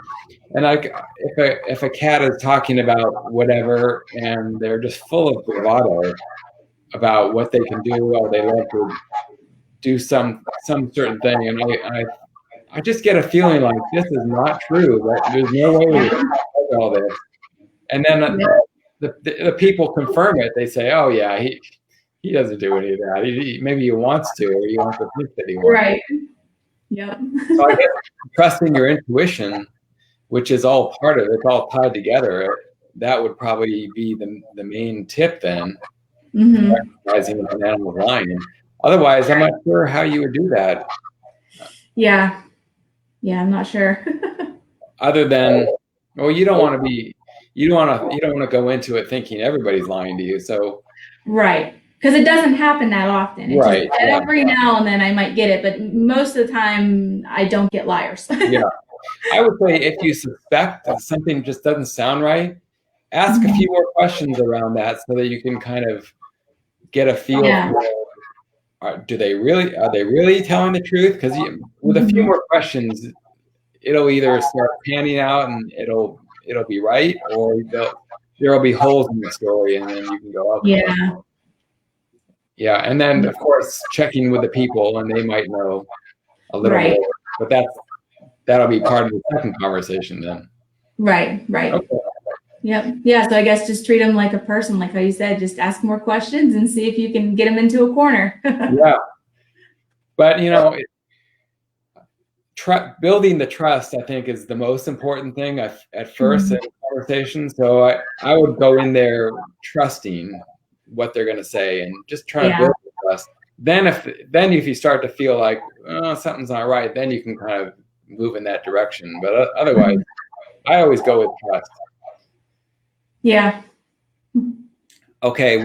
And like if a cat is talking about whatever and they're just full of bravado about what they can do, or they love to do some certain thing, and I just get a feeling like this is not true. That there's no way to do all this. And then Yeah. the people confirm it. They say, "Oh yeah, he doesn't do any of that. Maybe he wants to, or he wants to think that he wants." Right. Yep. So I guess trusting your intuition, which is all part of it, it's all tied together. That would probably be the main tip then, Hmm. recognizing if an animal's lying. Otherwise, I'm not sure how you would do that. Yeah. Yeah, I'm not sure. Other than, well, you don't want to go into it thinking everybody's lying to you. So Right. Because it doesn't happen that often. It just right, yeah, every now and then I might get it, but most of the time I don't get liars. yeah. I would say if you suspect that something just doesn't sound right, ask a few more questions around that so that you can kind of get a feel Yeah. for are they really telling the truth? Because with a few Mhm. more questions, it'll either start panning out and it'll be right, or there'll be holes in the story, and then you can go, okay, Yeah. yeah. And then of course checking with the people, and they might know a little Right. more, but that'll be part of the second conversation then. Right. Right. Okay. Yep. Yeah. So I guess just treat them like a person, like how you said, just ask more questions and see if you can get them into a corner. Yeah, but building the trust, I think, is the most important thing at first in conversation. So I would go in there trusting what they're going to say and just try to Yeah. build the trust. Then if you start to feel like something's not right, then you can kind of move in that direction. But otherwise, I always go with trust. Yeah. Okay,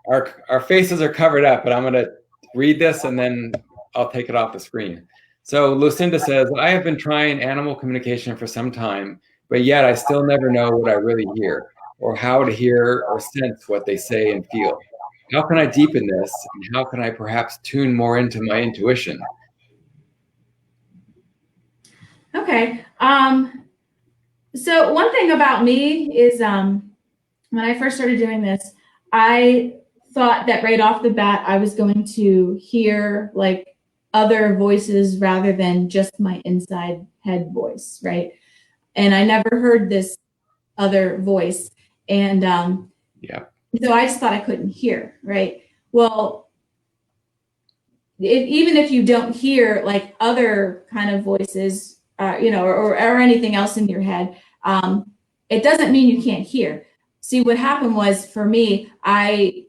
our faces are covered up, but I'm going to read this and then I'll take it off the screen. So Lucinda says, I have been trying animal communication for some time, but yet I still never know what I really hear or how to hear or sense what they say and feel. How can I deepen this? And how can I perhaps tune more into my intuition? Okay. So one thing about me is when I first started doing this, I thought that right off the bat I was going to hear like other voices rather than just my inside head voice, right? And I never heard this other voice. And Yeah. so I just thought I couldn't hear, right? Well, even if you don't hear like other kind of voices, or anything else in your head, it doesn't mean you can't hear. See, what happened was for me, I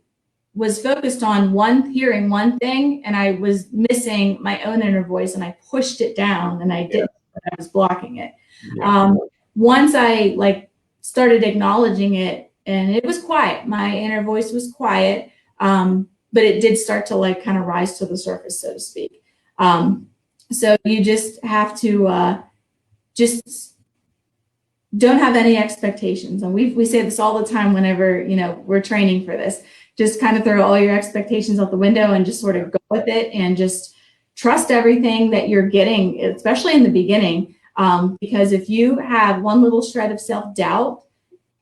was focused on hearing one thing, and I was missing my own inner voice, and I pushed it down, and I didn't. I was blocking it. Yeah. Once I like started acknowledging it, and it was quiet. My inner voice was quiet, but it did start to like kind of rise to the surface, so to speak. So you just have to just don't have any expectations, and we say this all the time whenever we're training for this. just kind of throw all your expectations out the window and just sort of go with it and just trust everything that you're getting, especially in the beginning. Because if you have one little shred of self-doubt,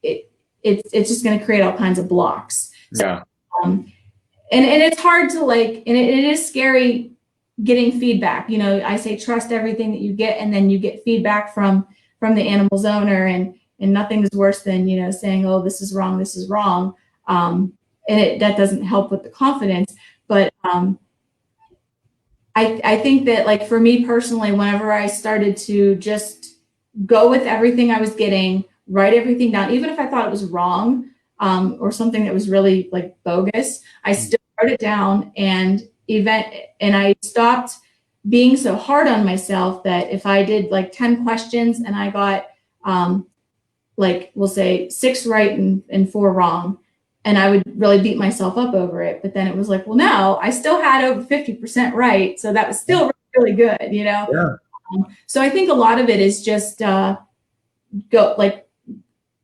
it's just going to create all kinds of blocks. Yeah. And it's hard to like, and it is scary getting feedback. You know, I say trust everything that you get, and then you get feedback from the animal's owner, and nothing is worse than, you know, saying, oh, this is wrong, this is wrong. And that doesn't help with the confidence. But I think that, like, for me personally, whenever I started to just go with everything I was getting, write everything down, even if I thought it was wrong, or something that was really like bogus, I still wrote it down, and I stopped being so hard on myself that if I did like 10 questions and I got like, we'll say 6 right and 4 wrong, and I would really beat myself up over it. But then it was like, well, no, I still had over 50% right, so that was still really good, you know? Yeah. So I think a lot of it is just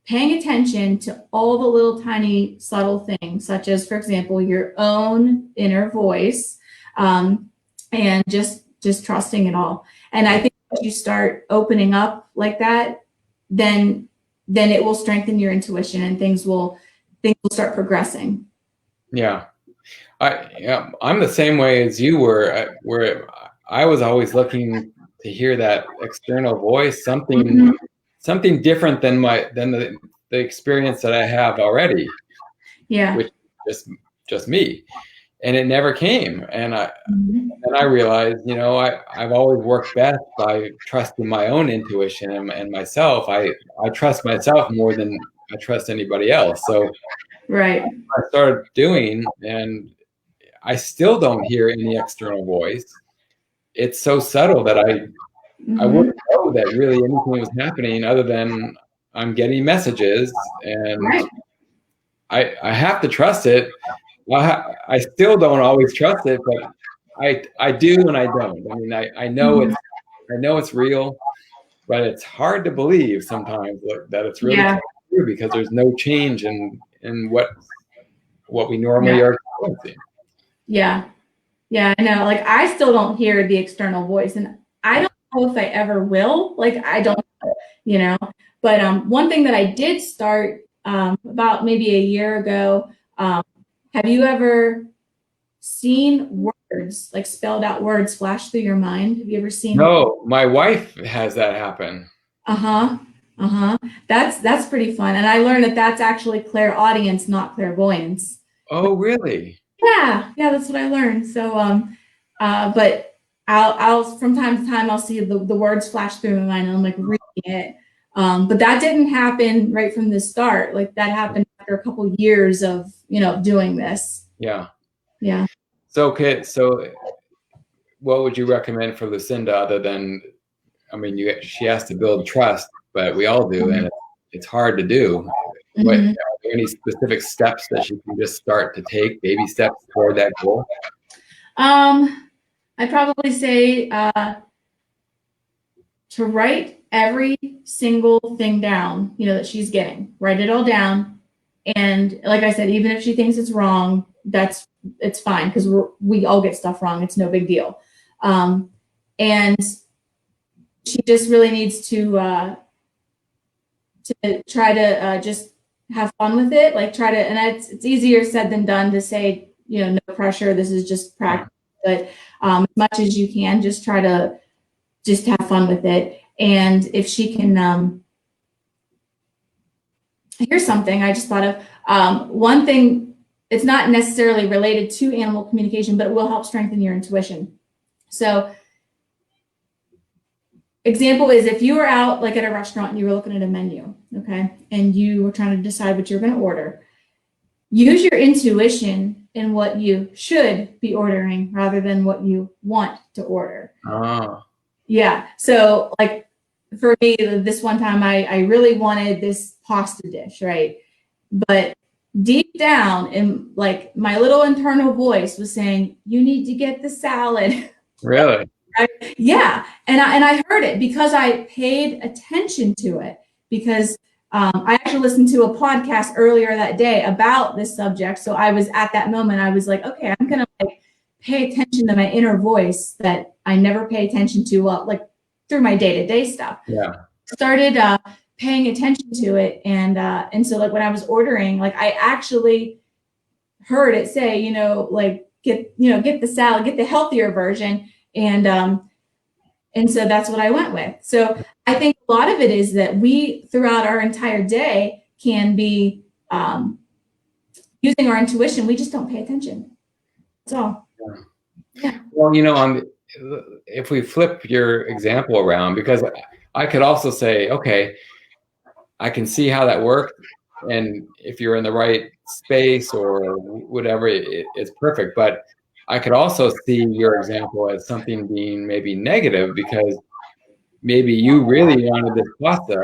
paying attention to all the little tiny subtle things, such as, for example, your own inner voice, and just trusting it all. And I think if you start opening up like that, then it will strengthen your intuition, and things will start progressing. Yeah. I'm the same way as you were, where I was always looking to hear that external voice, something different than the experience that I have already. Yeah. Which is just me. And it never came. And I realized, you know, I've always worked best by trusting my own intuition and myself. I trust myself more than I trust anybody else. So right. I started doing, and I still don't hear any external voice. It's so subtle that I wouldn't know that really anything was happening other than I'm getting messages, and I have to trust it. I still don't always trust it, but I do and I don't. I mean, I know it's real, but it's hard to believe sometimes that it's really true, because there's no change in what we normally are experiencing. Yeah, I know. Like, I still don't hear the external voice, and I don't know if I ever will. Like, I don't know, you know. But one thing that I did start about maybe a year ago. Have you ever seen words, like spelled out words, flash through your mind? Have you ever seen? No, my wife has that happen. That's pretty fun. And I learned that that's actually clairaudience, not clairvoyance. Oh, really? Yeah, that's what I learned. So, but I'll from time to time I'll see the words flash through my mind, and I'm like reading it. But that didn't happen right from the start. Like, that happened after a couple years of, you know, doing this. Yeah. So what would you recommend for Lucinda, other than, I mean, she has to build trust, but we all do, and it's hard to do. Are there any specific steps that she can just start to take, baby steps toward that goal? I'd probably say to write every single thing down, you know, that she's getting. Write it all down. And like I said, even if she thinks it's wrong, it's fine, because we all get stuff wrong. It's no big deal. And she just really needs to try to just have fun with it. Like, and it's easier said than done to say, you know, no pressure, this is just practice. But as much as you can, just try to just have fun with it. And if she can, here's something I just thought of. One thing, it's not necessarily related to animal communication, but it will help strengthen your intuition. So, example is, if you were out like at a restaurant and you were looking at a menu, okay, and you were trying to decide what you're going to order, use your intuition in what you should be ordering rather than what you want to order. Yeah. So, like, for me, this one time I really wanted this pasta dish, right? But deep down, in like, my little internal voice was saying, you need to get the salad. Really? Yeah. And I heard it because I paid attention to it, because I actually listened to a podcast earlier that day about this subject. So I was at that moment, I was like, okay, I'm going to like pay attention to my inner voice that I never pay attention to, like through my day-to-day stuff. Yeah. Started paying attention to it. And so like when I was ordering, like I actually heard it say, like get the salad, get the healthier version. And so that's what I went with. So I think a lot of it is that we, throughout our entire day, can be using our intuition. We just don't pay attention. That's all. Yeah. Well, if we flip your example around, because I could also say, okay, I can see how that works. And if you're in the right space or whatever, it's perfect. But I could also see your example as something being maybe negative, because maybe you really wanted this pasta,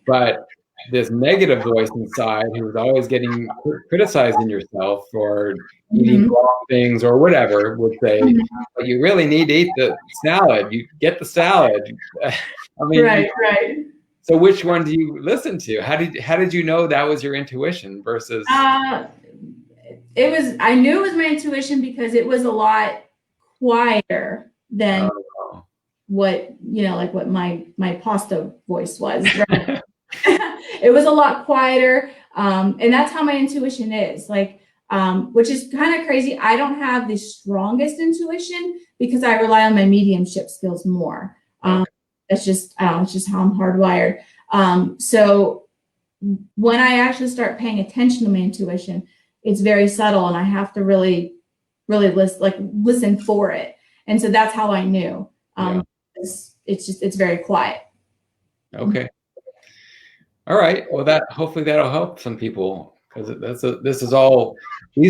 but this negative voice inside who's always getting criticizing yourself for eating wrong things or whatever would say, but you really need to eat the salad. You get the salad. I mean, right. So which one do you listen to? How did you know that was your intuition versus? I knew it was my intuition because it was a lot quieter than what, like what my pasta voice was. Right? It was a lot quieter. And that's how my intuition is, like, which is kind of crazy. I don't have the strongest intuition because I rely on my mediumship skills more. It's just how I'm hardwired. So when I actually start paying attention to my intuition, it's very subtle, and I have to really listen for it. And so that's how I knew. It's very quiet. Okay. All right. Well, hopefully that'll help some people, because these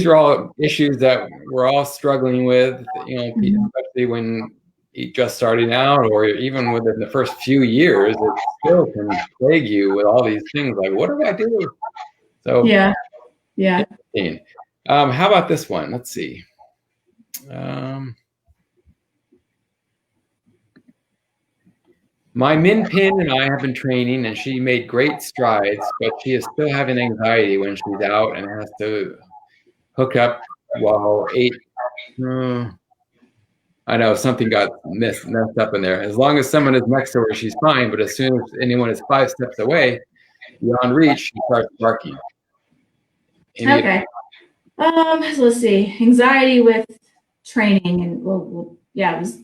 are all issues that we're all struggling with, especially when just starting out, or even within the first few years, it still can plague you with all these things like, what do I do? So yeah. How about this one? Let's see. My min pin and I have been training, and she made great strides, but she is still having anxiety when she's out and has to hook up while I know something got messed up in there. As long as someone is next to her, she's fine. But as soon as anyone is 5 steps away, beyond reach, she starts barking. Okay. So let's see. Anxiety with training, and it was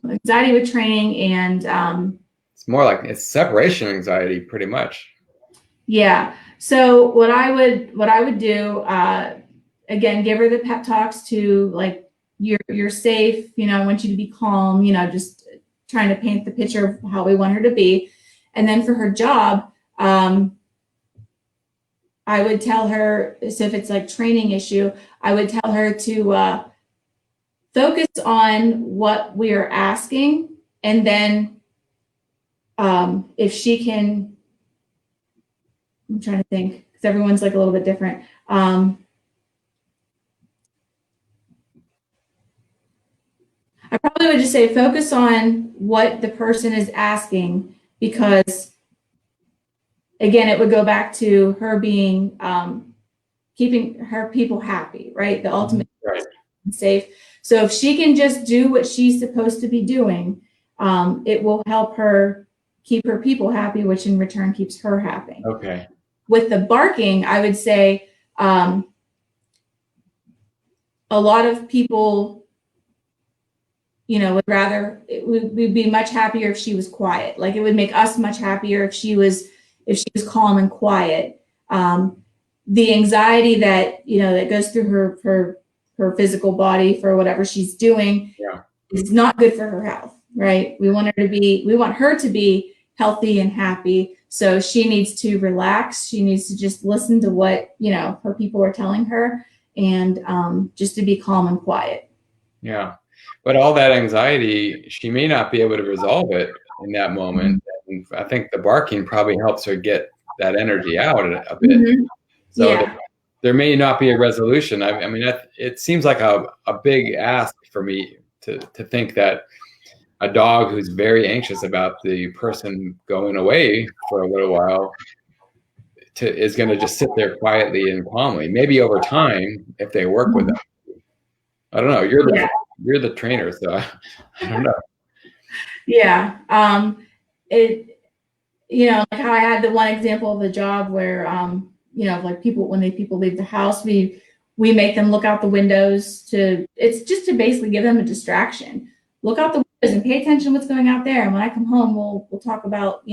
anxiety with training, and it's more like it's separation anxiety, pretty much. Yeah. So what I would do, again, give her the pep talks to like, you're safe, I want you to be calm, just trying to paint the picture of how we want her to be. And then for her job, I would tell her, so if it's like training issue, I would tell her to focus on what we are asking. And then if she can, I'm trying to think, because everyone's like a little bit different. I probably would just say focus on what the person is asking, because again, it would go back to her being keeping her people happy, right? The ultimate safe. So if she can just do what she's supposed to be doing, it will help her keep her people happy, which in return keeps her happy. Okay. With the barking, I would say a lot of people, would rather, we'd be much happier if she was quiet. Like it would make us much happier if she was calm and quiet. The anxiety that, that goes through her physical body for whatever she's doing is not good for her health, right? We want her to be healthy and happy. So she needs to relax. She needs to just listen to what, her people are telling her, and just to be calm and quiet. Yeah. But all that anxiety, she may not be able to resolve it in that moment. And I think the barking probably helps her get that energy out a bit. Mm-hmm. So there may not be a resolution. I mean, it seems like a big ask for me to think that a dog who's very anxious about the person going away for a little while is going to just sit there quietly and calmly. Maybe over time, if they work with them. I don't know. You're the trainer, so I don't know. Yeah. Like how I had the one example of the job where, like when people leave the house, we make them look out the windows it's just to basically give them a distraction. Look out the windows and pay attention to what's going out there. And when I come home, we'll talk about,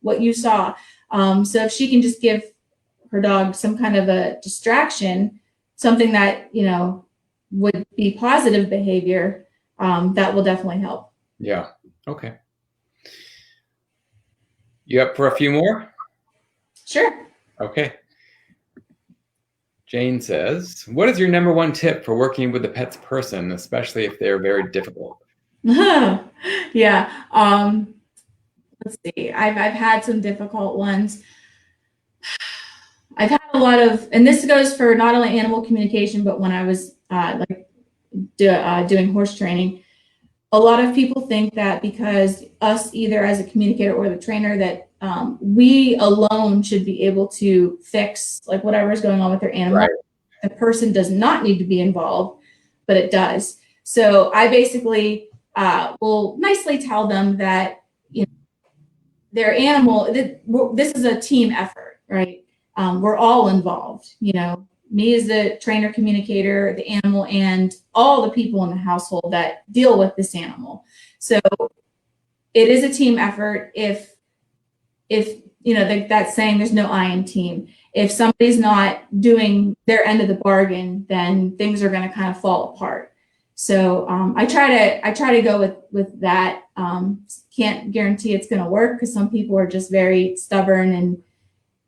what you saw. So if she can just give her dog some kind of a distraction, something that, would be positive behavior, that will definitely help. Yeah. Okay. You up for a few more? Sure. Okay. Jane says, what is your number one tip for working with the pet's person, especially if they're very difficult? Yeah. Let's see. I've had some difficult ones. I've had a lot of, and this goes for not only animal communication, but when I was doing horse training, a lot of people think that because us either as a communicator or the trainer that we alone should be able to fix like whatever is going on with their animal. Right. The person does not need to be involved, but it does. So I basically will nicely tell them that their animal, this is a team effort, right? We're all involved, me as the trainer communicator, the animal, and all the people in the household that deal with this animal. So it is a team effort. If that's saying there's no I in team. If somebody's not doing their end of the bargain, then things are going to kind of fall apart. So I try to go with that. Can't guarantee it's going to work because some people are just very stubborn and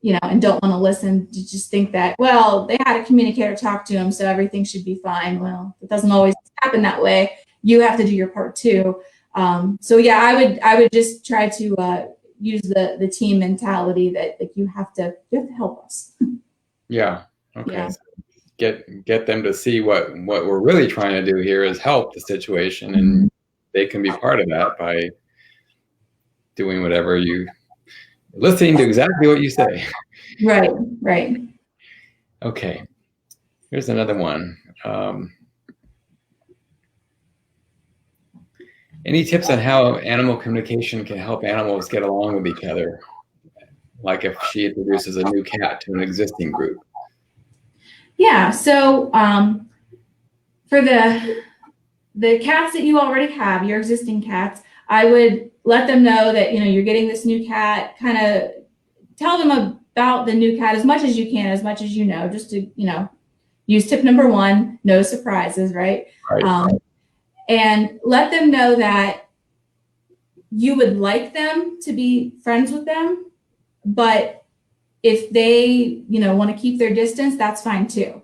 and don't want to listen, to just think that, well, they had a communicator talk to them, so everything should be fine. Well, it doesn't always happen that way. You have to do your part too. So yeah, I would just try to use the team mentality that you have to help us. Yeah. Okay. Yeah. So get them to see what we're really trying to do here is help the situation, and they can be part of that by doing whatever listening to exactly what you say. Right. Okay. Here's another one. Any tips on how animal communication can help animals get along with each other? Like if she introduces a new cat to an existing group. Yeah. So for the cats that you already have, your existing cats, I would let them know that, you're getting this new cat, kind of tell them about the new cat as much as you can, as much as just to, use tip number 1, no surprises, right? Right. And let them know that you would like them to be friends with them, but if they, want to keep their distance, that's fine too.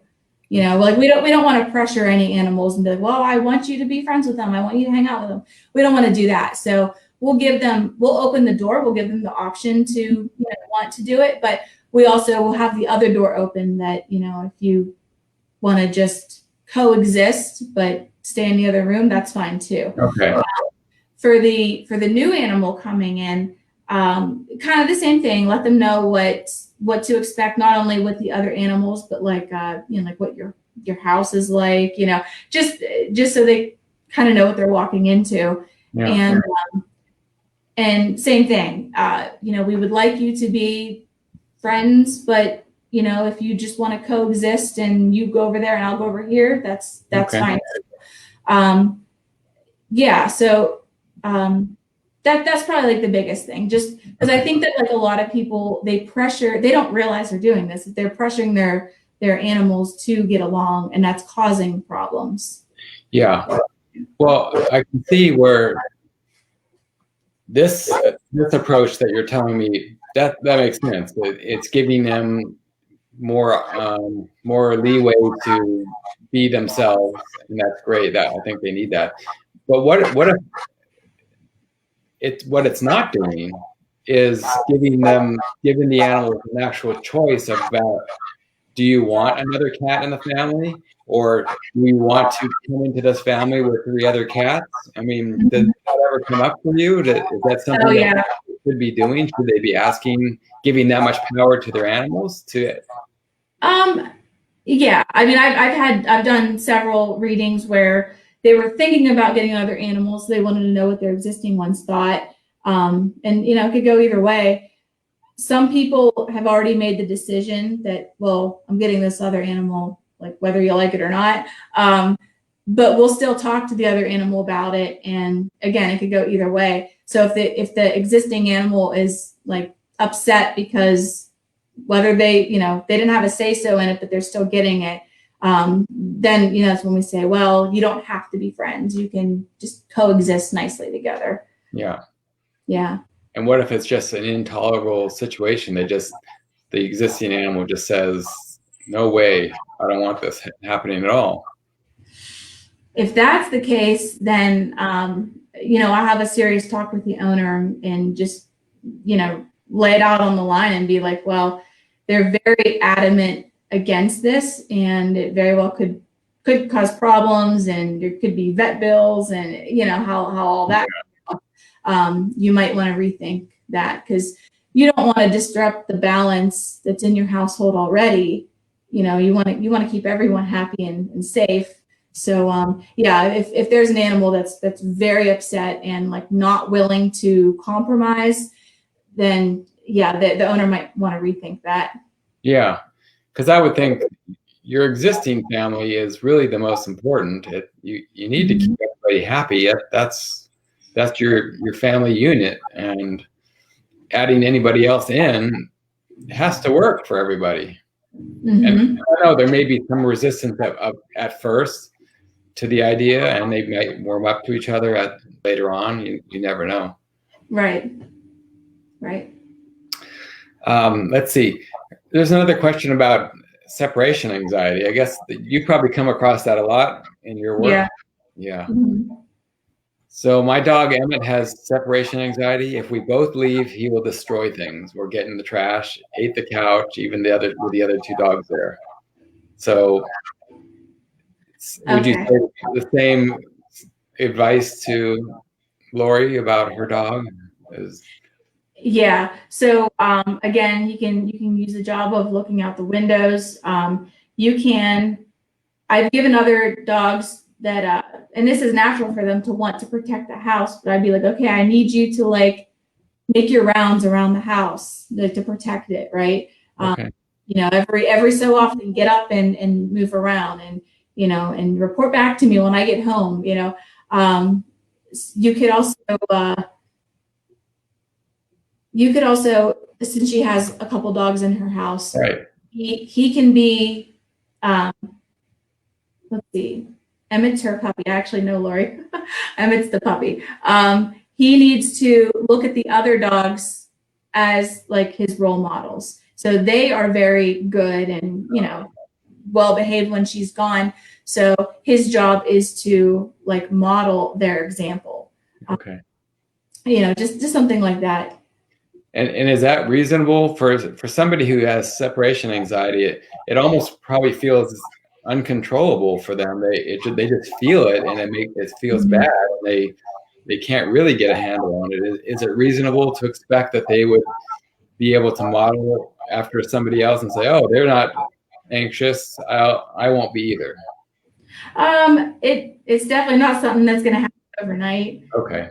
Like we don't want to pressure any animals and be like, well, I want you to be friends with them. I want you to hang out with them. We don't want to do that. So we'll open the door. We'll give them the option to want to do it. But we also will have the other door open that, if you want to just coexist, but stay in the other room, that's fine too. Okay. For the new animal coming in, kind of the same thing. Let them know what to expect, not only with the other animals, but like like what your house is like, just so they kind of know what they're walking into. Yeah. And same thing, we would like you to be friends, but if you just want to coexist and you go over there and I'll go over here, that's okay. Fine. Yeah. So that's probably like the biggest thing, just because I think that like a lot of people, they don't realize they're doing this. They're pressuring their animals to get along, and that's causing problems. Yeah. Well, I can see where this approach that you're telling me, that makes sense. It's giving them more leeway to be themselves, and that's great. I think they need that. But what if it's not doing is giving the animals an actual choice about, do you want another cat in the family, Or do we want to come into this family with 3 other cats? I mean, does that ever come up for you? Is that something that they should be doing? Should they be giving that much power to their animals? Yeah, I mean, I've done several readings where they were thinking about getting other animals. They wanted to know what their existing ones thought. And it could go either way. Some people have already made the decision that, well, I'm getting this other animal, like whether you like it or not. But we'll still talk to the other animal about it. And again, it could go either way. So if the existing animal is like upset because whether they didn't have a say-so in it, but they're still getting it, then, that's when we say, well, you don't have to be friends. You can just coexist nicely together. Yeah. Yeah. And what if it's just an intolerable situation? The existing animal just says, no way, I don't want this happening at all. If that's the case, then, I'll have a serious talk with the owner and just, lay it out on the line and be like, well, they're very adamant against this, and it very well could cause problems, and there could be vet bills, and how all that. You might want to rethink that, because you don't want to disrupt the balance that's in your household already. You want to keep everyone happy and safe. So if there's an animal that's very upset and like not willing to compromise, then the owner might want to rethink that. Yeah, because I would think your existing family is really the most important. You need to keep everybody happy. That's your family unit, and adding anybody else in has to work for everybody. And I know there may be some resistance at first to the idea, and they might warm up to each other later on. You never know. Right. Let's see. There's another question about separation anxiety. I guess you probably come across that a lot in your work. Yeah. So my dog Emmett has separation anxiety. If we both leave, he will destroy things or get in the trash, ate the couch, even the other 2 dogs there. So would you say the same advice to Lori about her dog? Yeah. So again, you can use the job of looking out the windows. I've given other dogs that, and this is natural for them to want to protect the house, but I'd be like, okay, I need you to like make your rounds around the house to protect it, right? Okay. Every so often get up and move around, and and report back to me when I get home. You could also, since she has a couple dogs in her house, right? He can be, let's see, Emmett's her puppy. I actually know Lori. Emmett's the puppy. He needs to look at the other dogs as like his role models. So they are very good and, well behaved when she's gone. So his job is to like model their example. Okay. Just something like that. And is that reasonable for somebody who has separation anxiety? It almost probably feels uncontrollable for them. They just feel it, and it feels bad. They can't really get a handle on it. Is it reasonable to expect that they would be able to model after somebody else and say, "Oh, they're not anxious. I won't be either"? It's definitely not something that's going to happen overnight. Okay.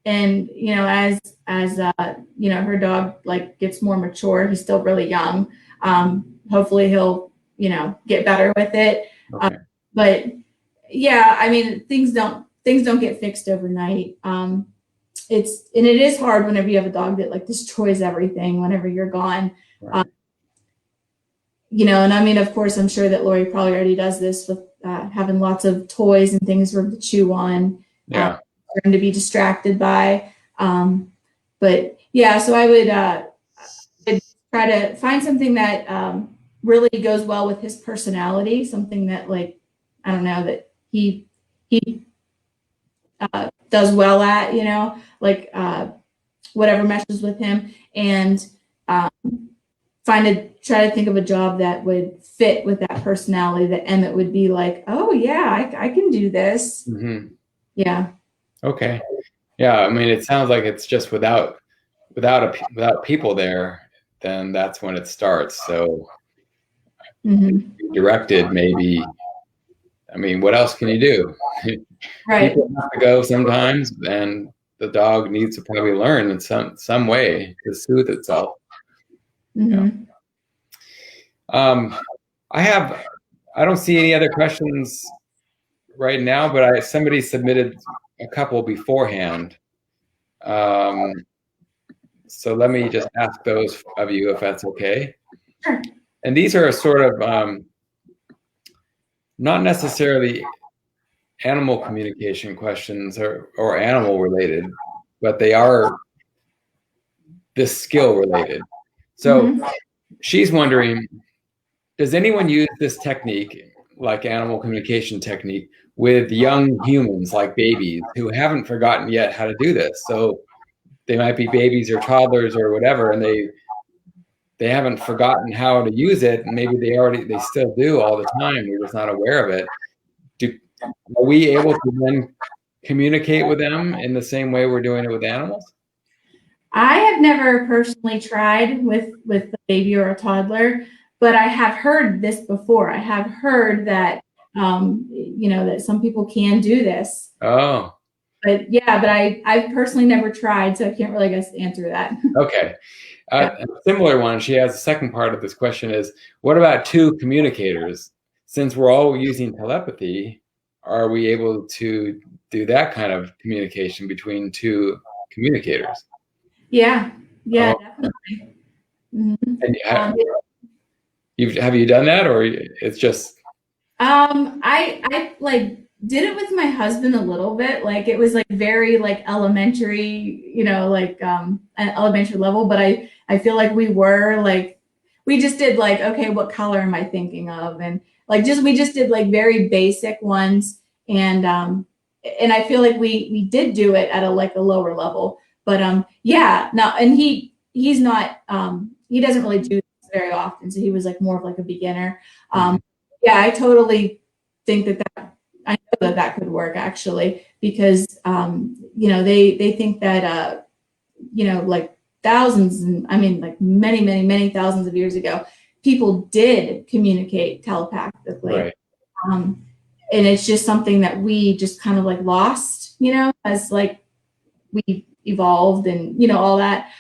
And as her dog like gets more mature, he's still really young. Hopefully he'll get better with it. Okay. But yeah, I mean things don't get fixed overnight. It is hard whenever you have a dog that like destroys everything whenever you're gone. Right. And I mean, of course, I'm sure that Lori probably already does this with having lots of toys and things for him to chew on. Yeah. For him to be distracted by. But yeah, so I would try to find something that really goes well with his personality, something that like, I don't know, that he does well at, like whatever meshes with him. And try to think of a job that would fit with that personality, that Emmett would be like, oh yeah, I can do this. Mm-hmm. Yeah. Okay. Yeah. I mean, it sounds like it's just without people there, then that's when it starts. So directed, maybe. I mean, what else can you do? Right. People have to go sometimes, and the dog needs to probably learn in some way to soothe itself. Mm-hmm. Yeah. I don't see any other questions right now, but somebody submitted a couple beforehand. So let me just ask those of you if that's okay. Sure. And these are sort of not necessarily animal communication questions or animal related, but they are this skill related. So she's wondering, does anyone use this technique, like animal communication technique, with young humans, like babies, who haven't forgotten yet how to do this? So they might be babies or toddlers or whatever, and they haven't forgotten how to use it, and maybe they still do all the time. We're just not aware of it. Are we able to then communicate with them in the same way we're doing it with animals? I have never personally tried with a baby or a toddler, but I have heard this before. I have heard that that some people can do this. Oh. But yeah, but I've personally never tried, so I can't really, I guess, answer that. Okay. A similar one, she has a second part of this question is, what about two communicators? Since we're all using telepathy, are we able to do that kind of communication between two communicators? Yeah, definitely. Mm-hmm. And have you done that, or it's just? I like did it with my husband a little bit. Like it was like very like elementary, an elementary level. But I feel like we just did like, okay, what color am I thinking of? And we just did like very basic ones. And I feel like we did do it at a lower level. But yeah, no, and he's not he doesn't really do this very often. So he was like more of like a beginner. Yeah, I totally think I know that could work actually, because they think that like thousands, and I mean like many thousands of years ago, people did communicate telepathically. Right. And it's just something that we just kind of like lost, as like we evolved and all that.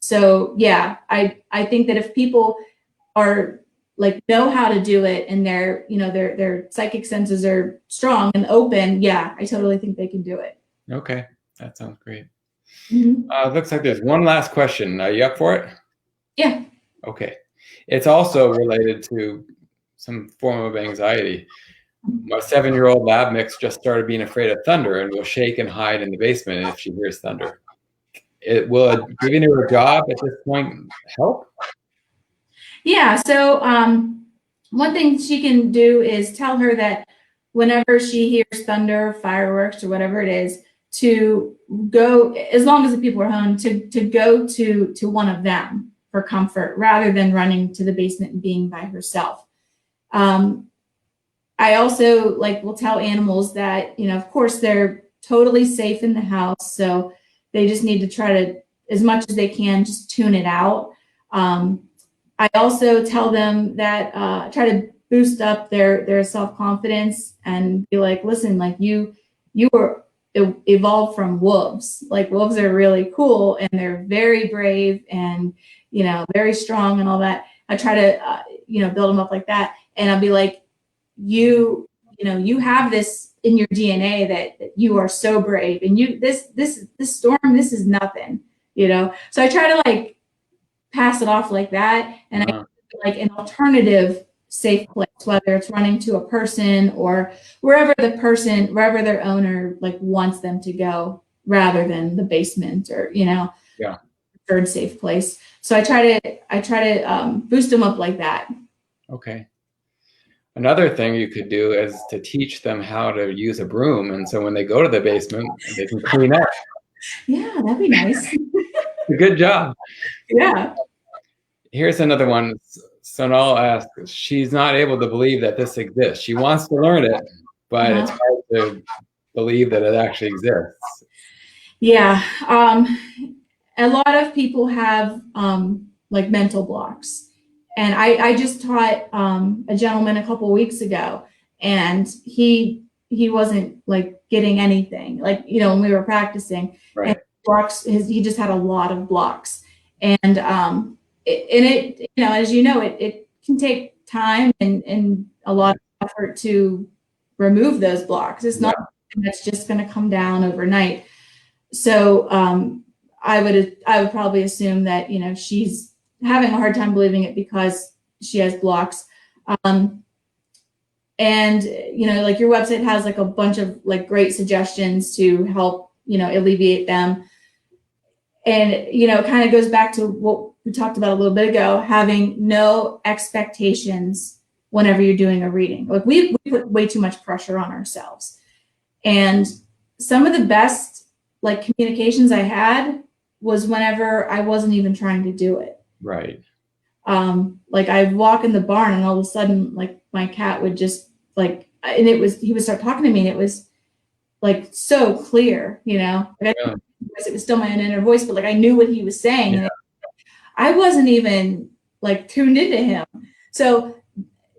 So yeah, I think that if people are like know how to do it and their psychic senses are strong and open, yeah, I totally think they can do it. Okay, that sounds great. Mm-hmm. Looks like there's one last question. Are you up for it? Yeah. Okay. It's also related to some form of anxiety. My 7-year-old lab mix just started being afraid of thunder and will shake and hide in the basement if she hears thunder. Will giving her a job at this point help? Yeah. So one thing she can do is tell her that whenever she hears thunder, fireworks, or whatever it is, to go, as long as the people are home, to go to one of them for comfort rather than running to the basement and being by herself. I also will tell animals that, of course, they're totally safe in the house. So they just need to try to, as much as they can, just tune it out. I also tell them that try to boost up their self-confidence and be like, listen, like you were evolved from wolves. Like wolves are really cool and they're very brave and, very strong and all that. I try to, build them up like that. And I'll be like, you have this in your DNA that you are so brave and this storm, this is nothing, So I try to pass it off like that. And I like an alternative safe place, whether it's running to a person or wherever their owner wants them to go, rather than the basement or third safe place. So I try to boost them up like that. Okay. Another thing you could do is to teach them how to use a broom, and so when they go to the basement, they can clean up. Yeah, that'd be nice. Good job. Yeah. Here's another one. Sonal asks, she's not able to believe that this exists. She wants to learn it, but it's hard to believe that it actually exists. Yeah. A lot of people have like mental blocks. And I just taught a gentleman a couple weeks ago, and he wasn't like getting anything, like, you know, when we were practicing. Right. And blocks, he just had a lot of blocks. And it, you know, as you know, it can take time and a lot of effort to remove those blocks. It's not something that's just going to come down overnight. So I would probably assume that, you know, she's having a hard time believing it because she has blocks. And, you know, like your website has like a bunch of like great suggestions to help, you know, alleviate them. And, you know, it kind of goes back to what we talked about a little bit ago, having no expectations whenever you're doing a reading. Like we put way too much pressure on ourselves. And some of the best like communications I had was whenever I wasn't even trying to do it. Right. Like I'd walk in the barn and all of a sudden like my cat would just like, and he would start talking to me and it was like so clear, you know, like it was still my own inner voice, but like I knew what he was saying. And I wasn't even like tuned into him. So,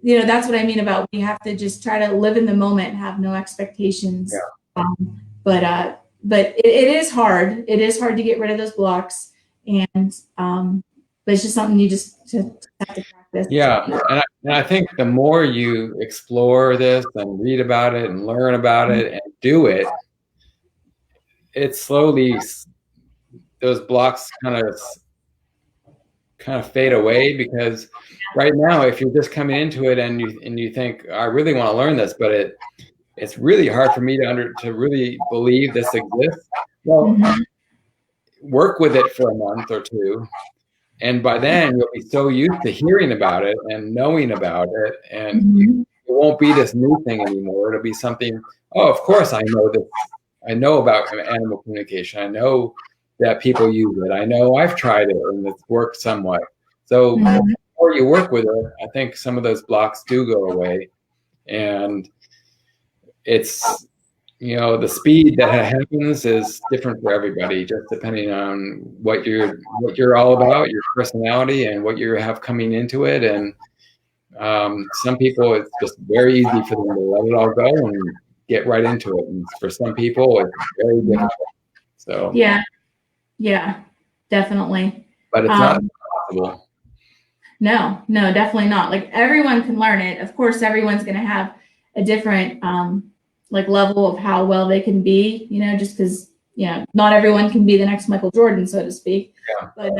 you know, that's what I mean about we have to just try to live in the moment and have no expectations. But it is hard. It is hard to get rid of those blocks, and but it's just something you just have to practice. Yeah, and I think the more you explore this and read about it and learn about it and do it, it slowly, those blocks kind of fade away, because right now, if you're just coming into it and you think, I really want to learn this, but it's really hard for me to really believe this exists. Well, work with it for a month or two, and by then you'll be so used to hearing about it and knowing about it, and it won't be this new thing anymore. It'll be something, oh, of course I know this. I know about animal communication. I know that people use it. I know I've tried it and it's worked somewhat. So the more you work with it, I think some of those blocks do go away. And it's, you know, the speed that happens is different for everybody, just depending on what you're all about, your personality, and what you have coming into it. And some people, it's just very easy for them to let it all go and get right into it. And for some people, it's very difficult. So yeah, definitely. But it's not impossible. No, definitely not. Like everyone can learn it. Of course, everyone's going to have a different like level of how well they can be, you know, just because, you know, not everyone can be the next Michael Jordan, so to speak. But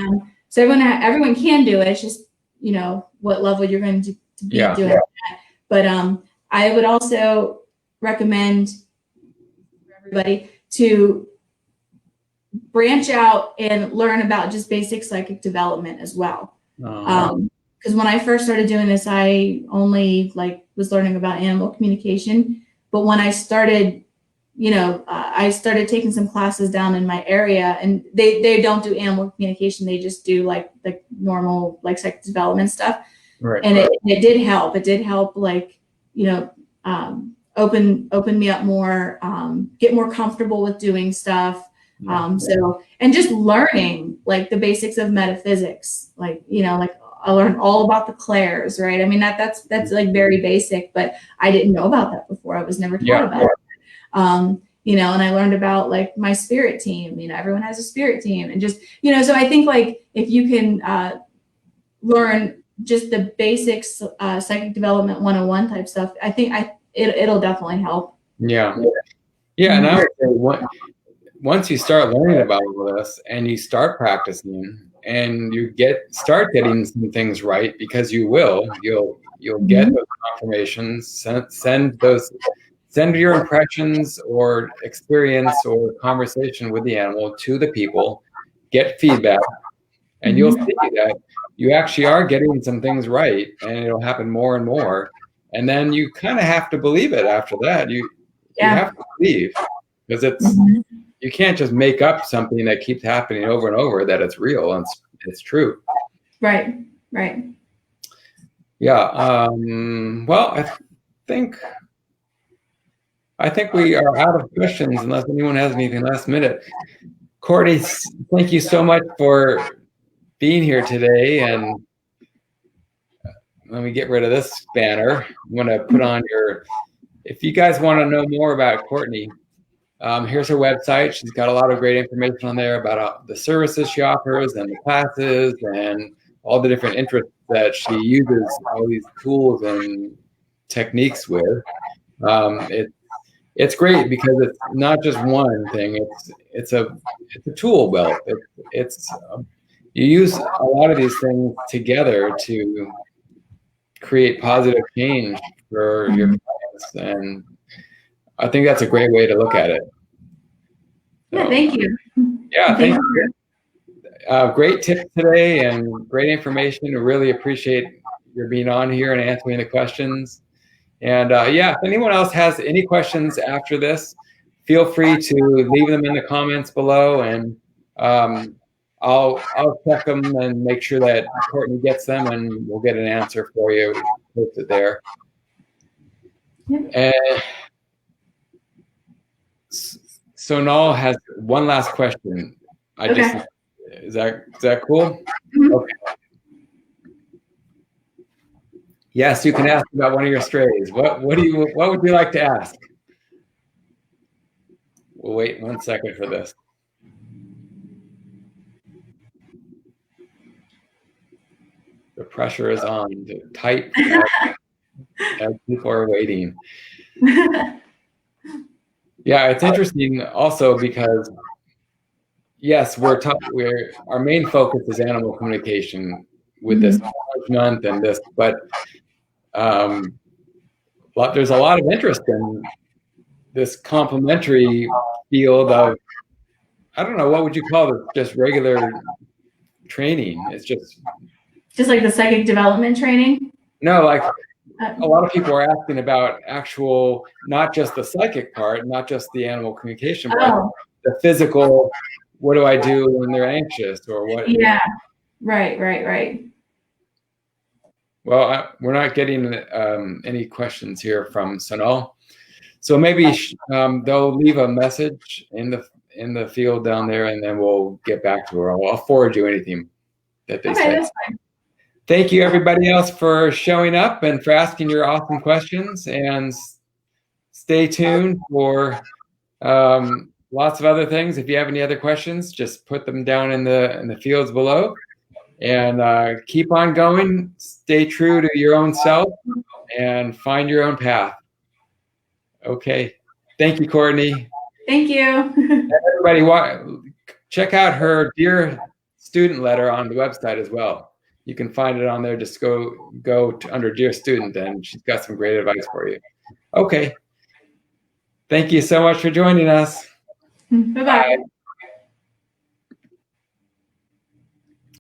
so everyone can do it. It's just, you know, what level you're going to be doing that. But I would also recommend for everybody to branch out and learn about just basic psychic development as well. Because when I first started doing this, I only like was learning about animal communication. But when I started, you know, I started taking some classes down in my area, and they don't do animal communication. They just do like the normal like psychic development stuff. Right. And it did help. It did help, like, you know, open me up more, get more comfortable with doing stuff. So, and just learning like the basics of metaphysics, like, you know, like I learned all about the clairs, right? I mean, that's like very basic, but I didn't know about that before. I was never taught about it. You know, and I learned about like my spirit team, you know, everyone has a spirit team, and just, you know, so I think like if you can learn just the basics, psychic development 101 type stuff, I think it'll definitely help. Yeah. And I would say once you start learning about all this and you start practicing and you start getting some things right, because you'll get those confirmations, send your impressions or experience or conversation with the animal to the people, get feedback, and you'll see that you actually are getting some things right, and it'll happen more and more. And then you kind of have to believe it after that. You have to believe, because you can't just make up something that keeps happening over and over that it's real and it's true. Right. Right. Yeah. Well, I think we are out of questions unless anyone has anything last minute. Courtney, thank you so much for being here today. And let me get rid of this banner. I'm going to put on if you guys want to know more about Courtney, here's her website. She's got a lot of great information on there about the services she offers and the classes and all the different interests that she uses all these tools and techniques with. It's great because it's not just one thing. It's a tool belt. You use a lot of these things together to create positive change for your clients, and I think that's a great way to look at it. Yeah, thank you. Yeah, thank you. Great tips today and great information. I really appreciate your being on here and answering the questions. And yeah, if anyone else has any questions after this, feel free to leave them in the comments below, and I'll check them and make sure that Courtney gets them, and we'll get an answer for you. Post it there. And Sonal has one last question. Is that cool? Mm-hmm. Okay. Yes, you can ask about one of your strays. What would you like to ask? We'll wait 1 second for this. The pressure is on to type as people are waiting. Yeah, it's interesting also because yes, our main focus is animal communication with this month and this, but there's a lot of interest in this complementary field of, I don't know, what would you call it? Just regular training. It's just like the psychic development training? No, like a lot of people are asking about actual, not just the psychic part, not just the animal communication part, the physical, what do I do when they're anxious or what? Yeah, right. Well, we're not getting any questions here from Sonal. So maybe they'll leave a message in the field down there, and then we'll get back to her. I'll forward you anything that they say. That's fine. Thank you, everybody else, for showing up and for asking your awesome questions. And stay tuned for lots of other things. If you have any other questions, just put them down in the fields below. And keep on going. Stay true to your own self and find your own path. Okay. Thank you, Courtney. Thank you. Everybody, check out her Dear Student letter on the website as well. You can find it on there. Just go under Dear Student, and she's got some great advice for you. Okay. Thank you so much for joining us. Bye-bye.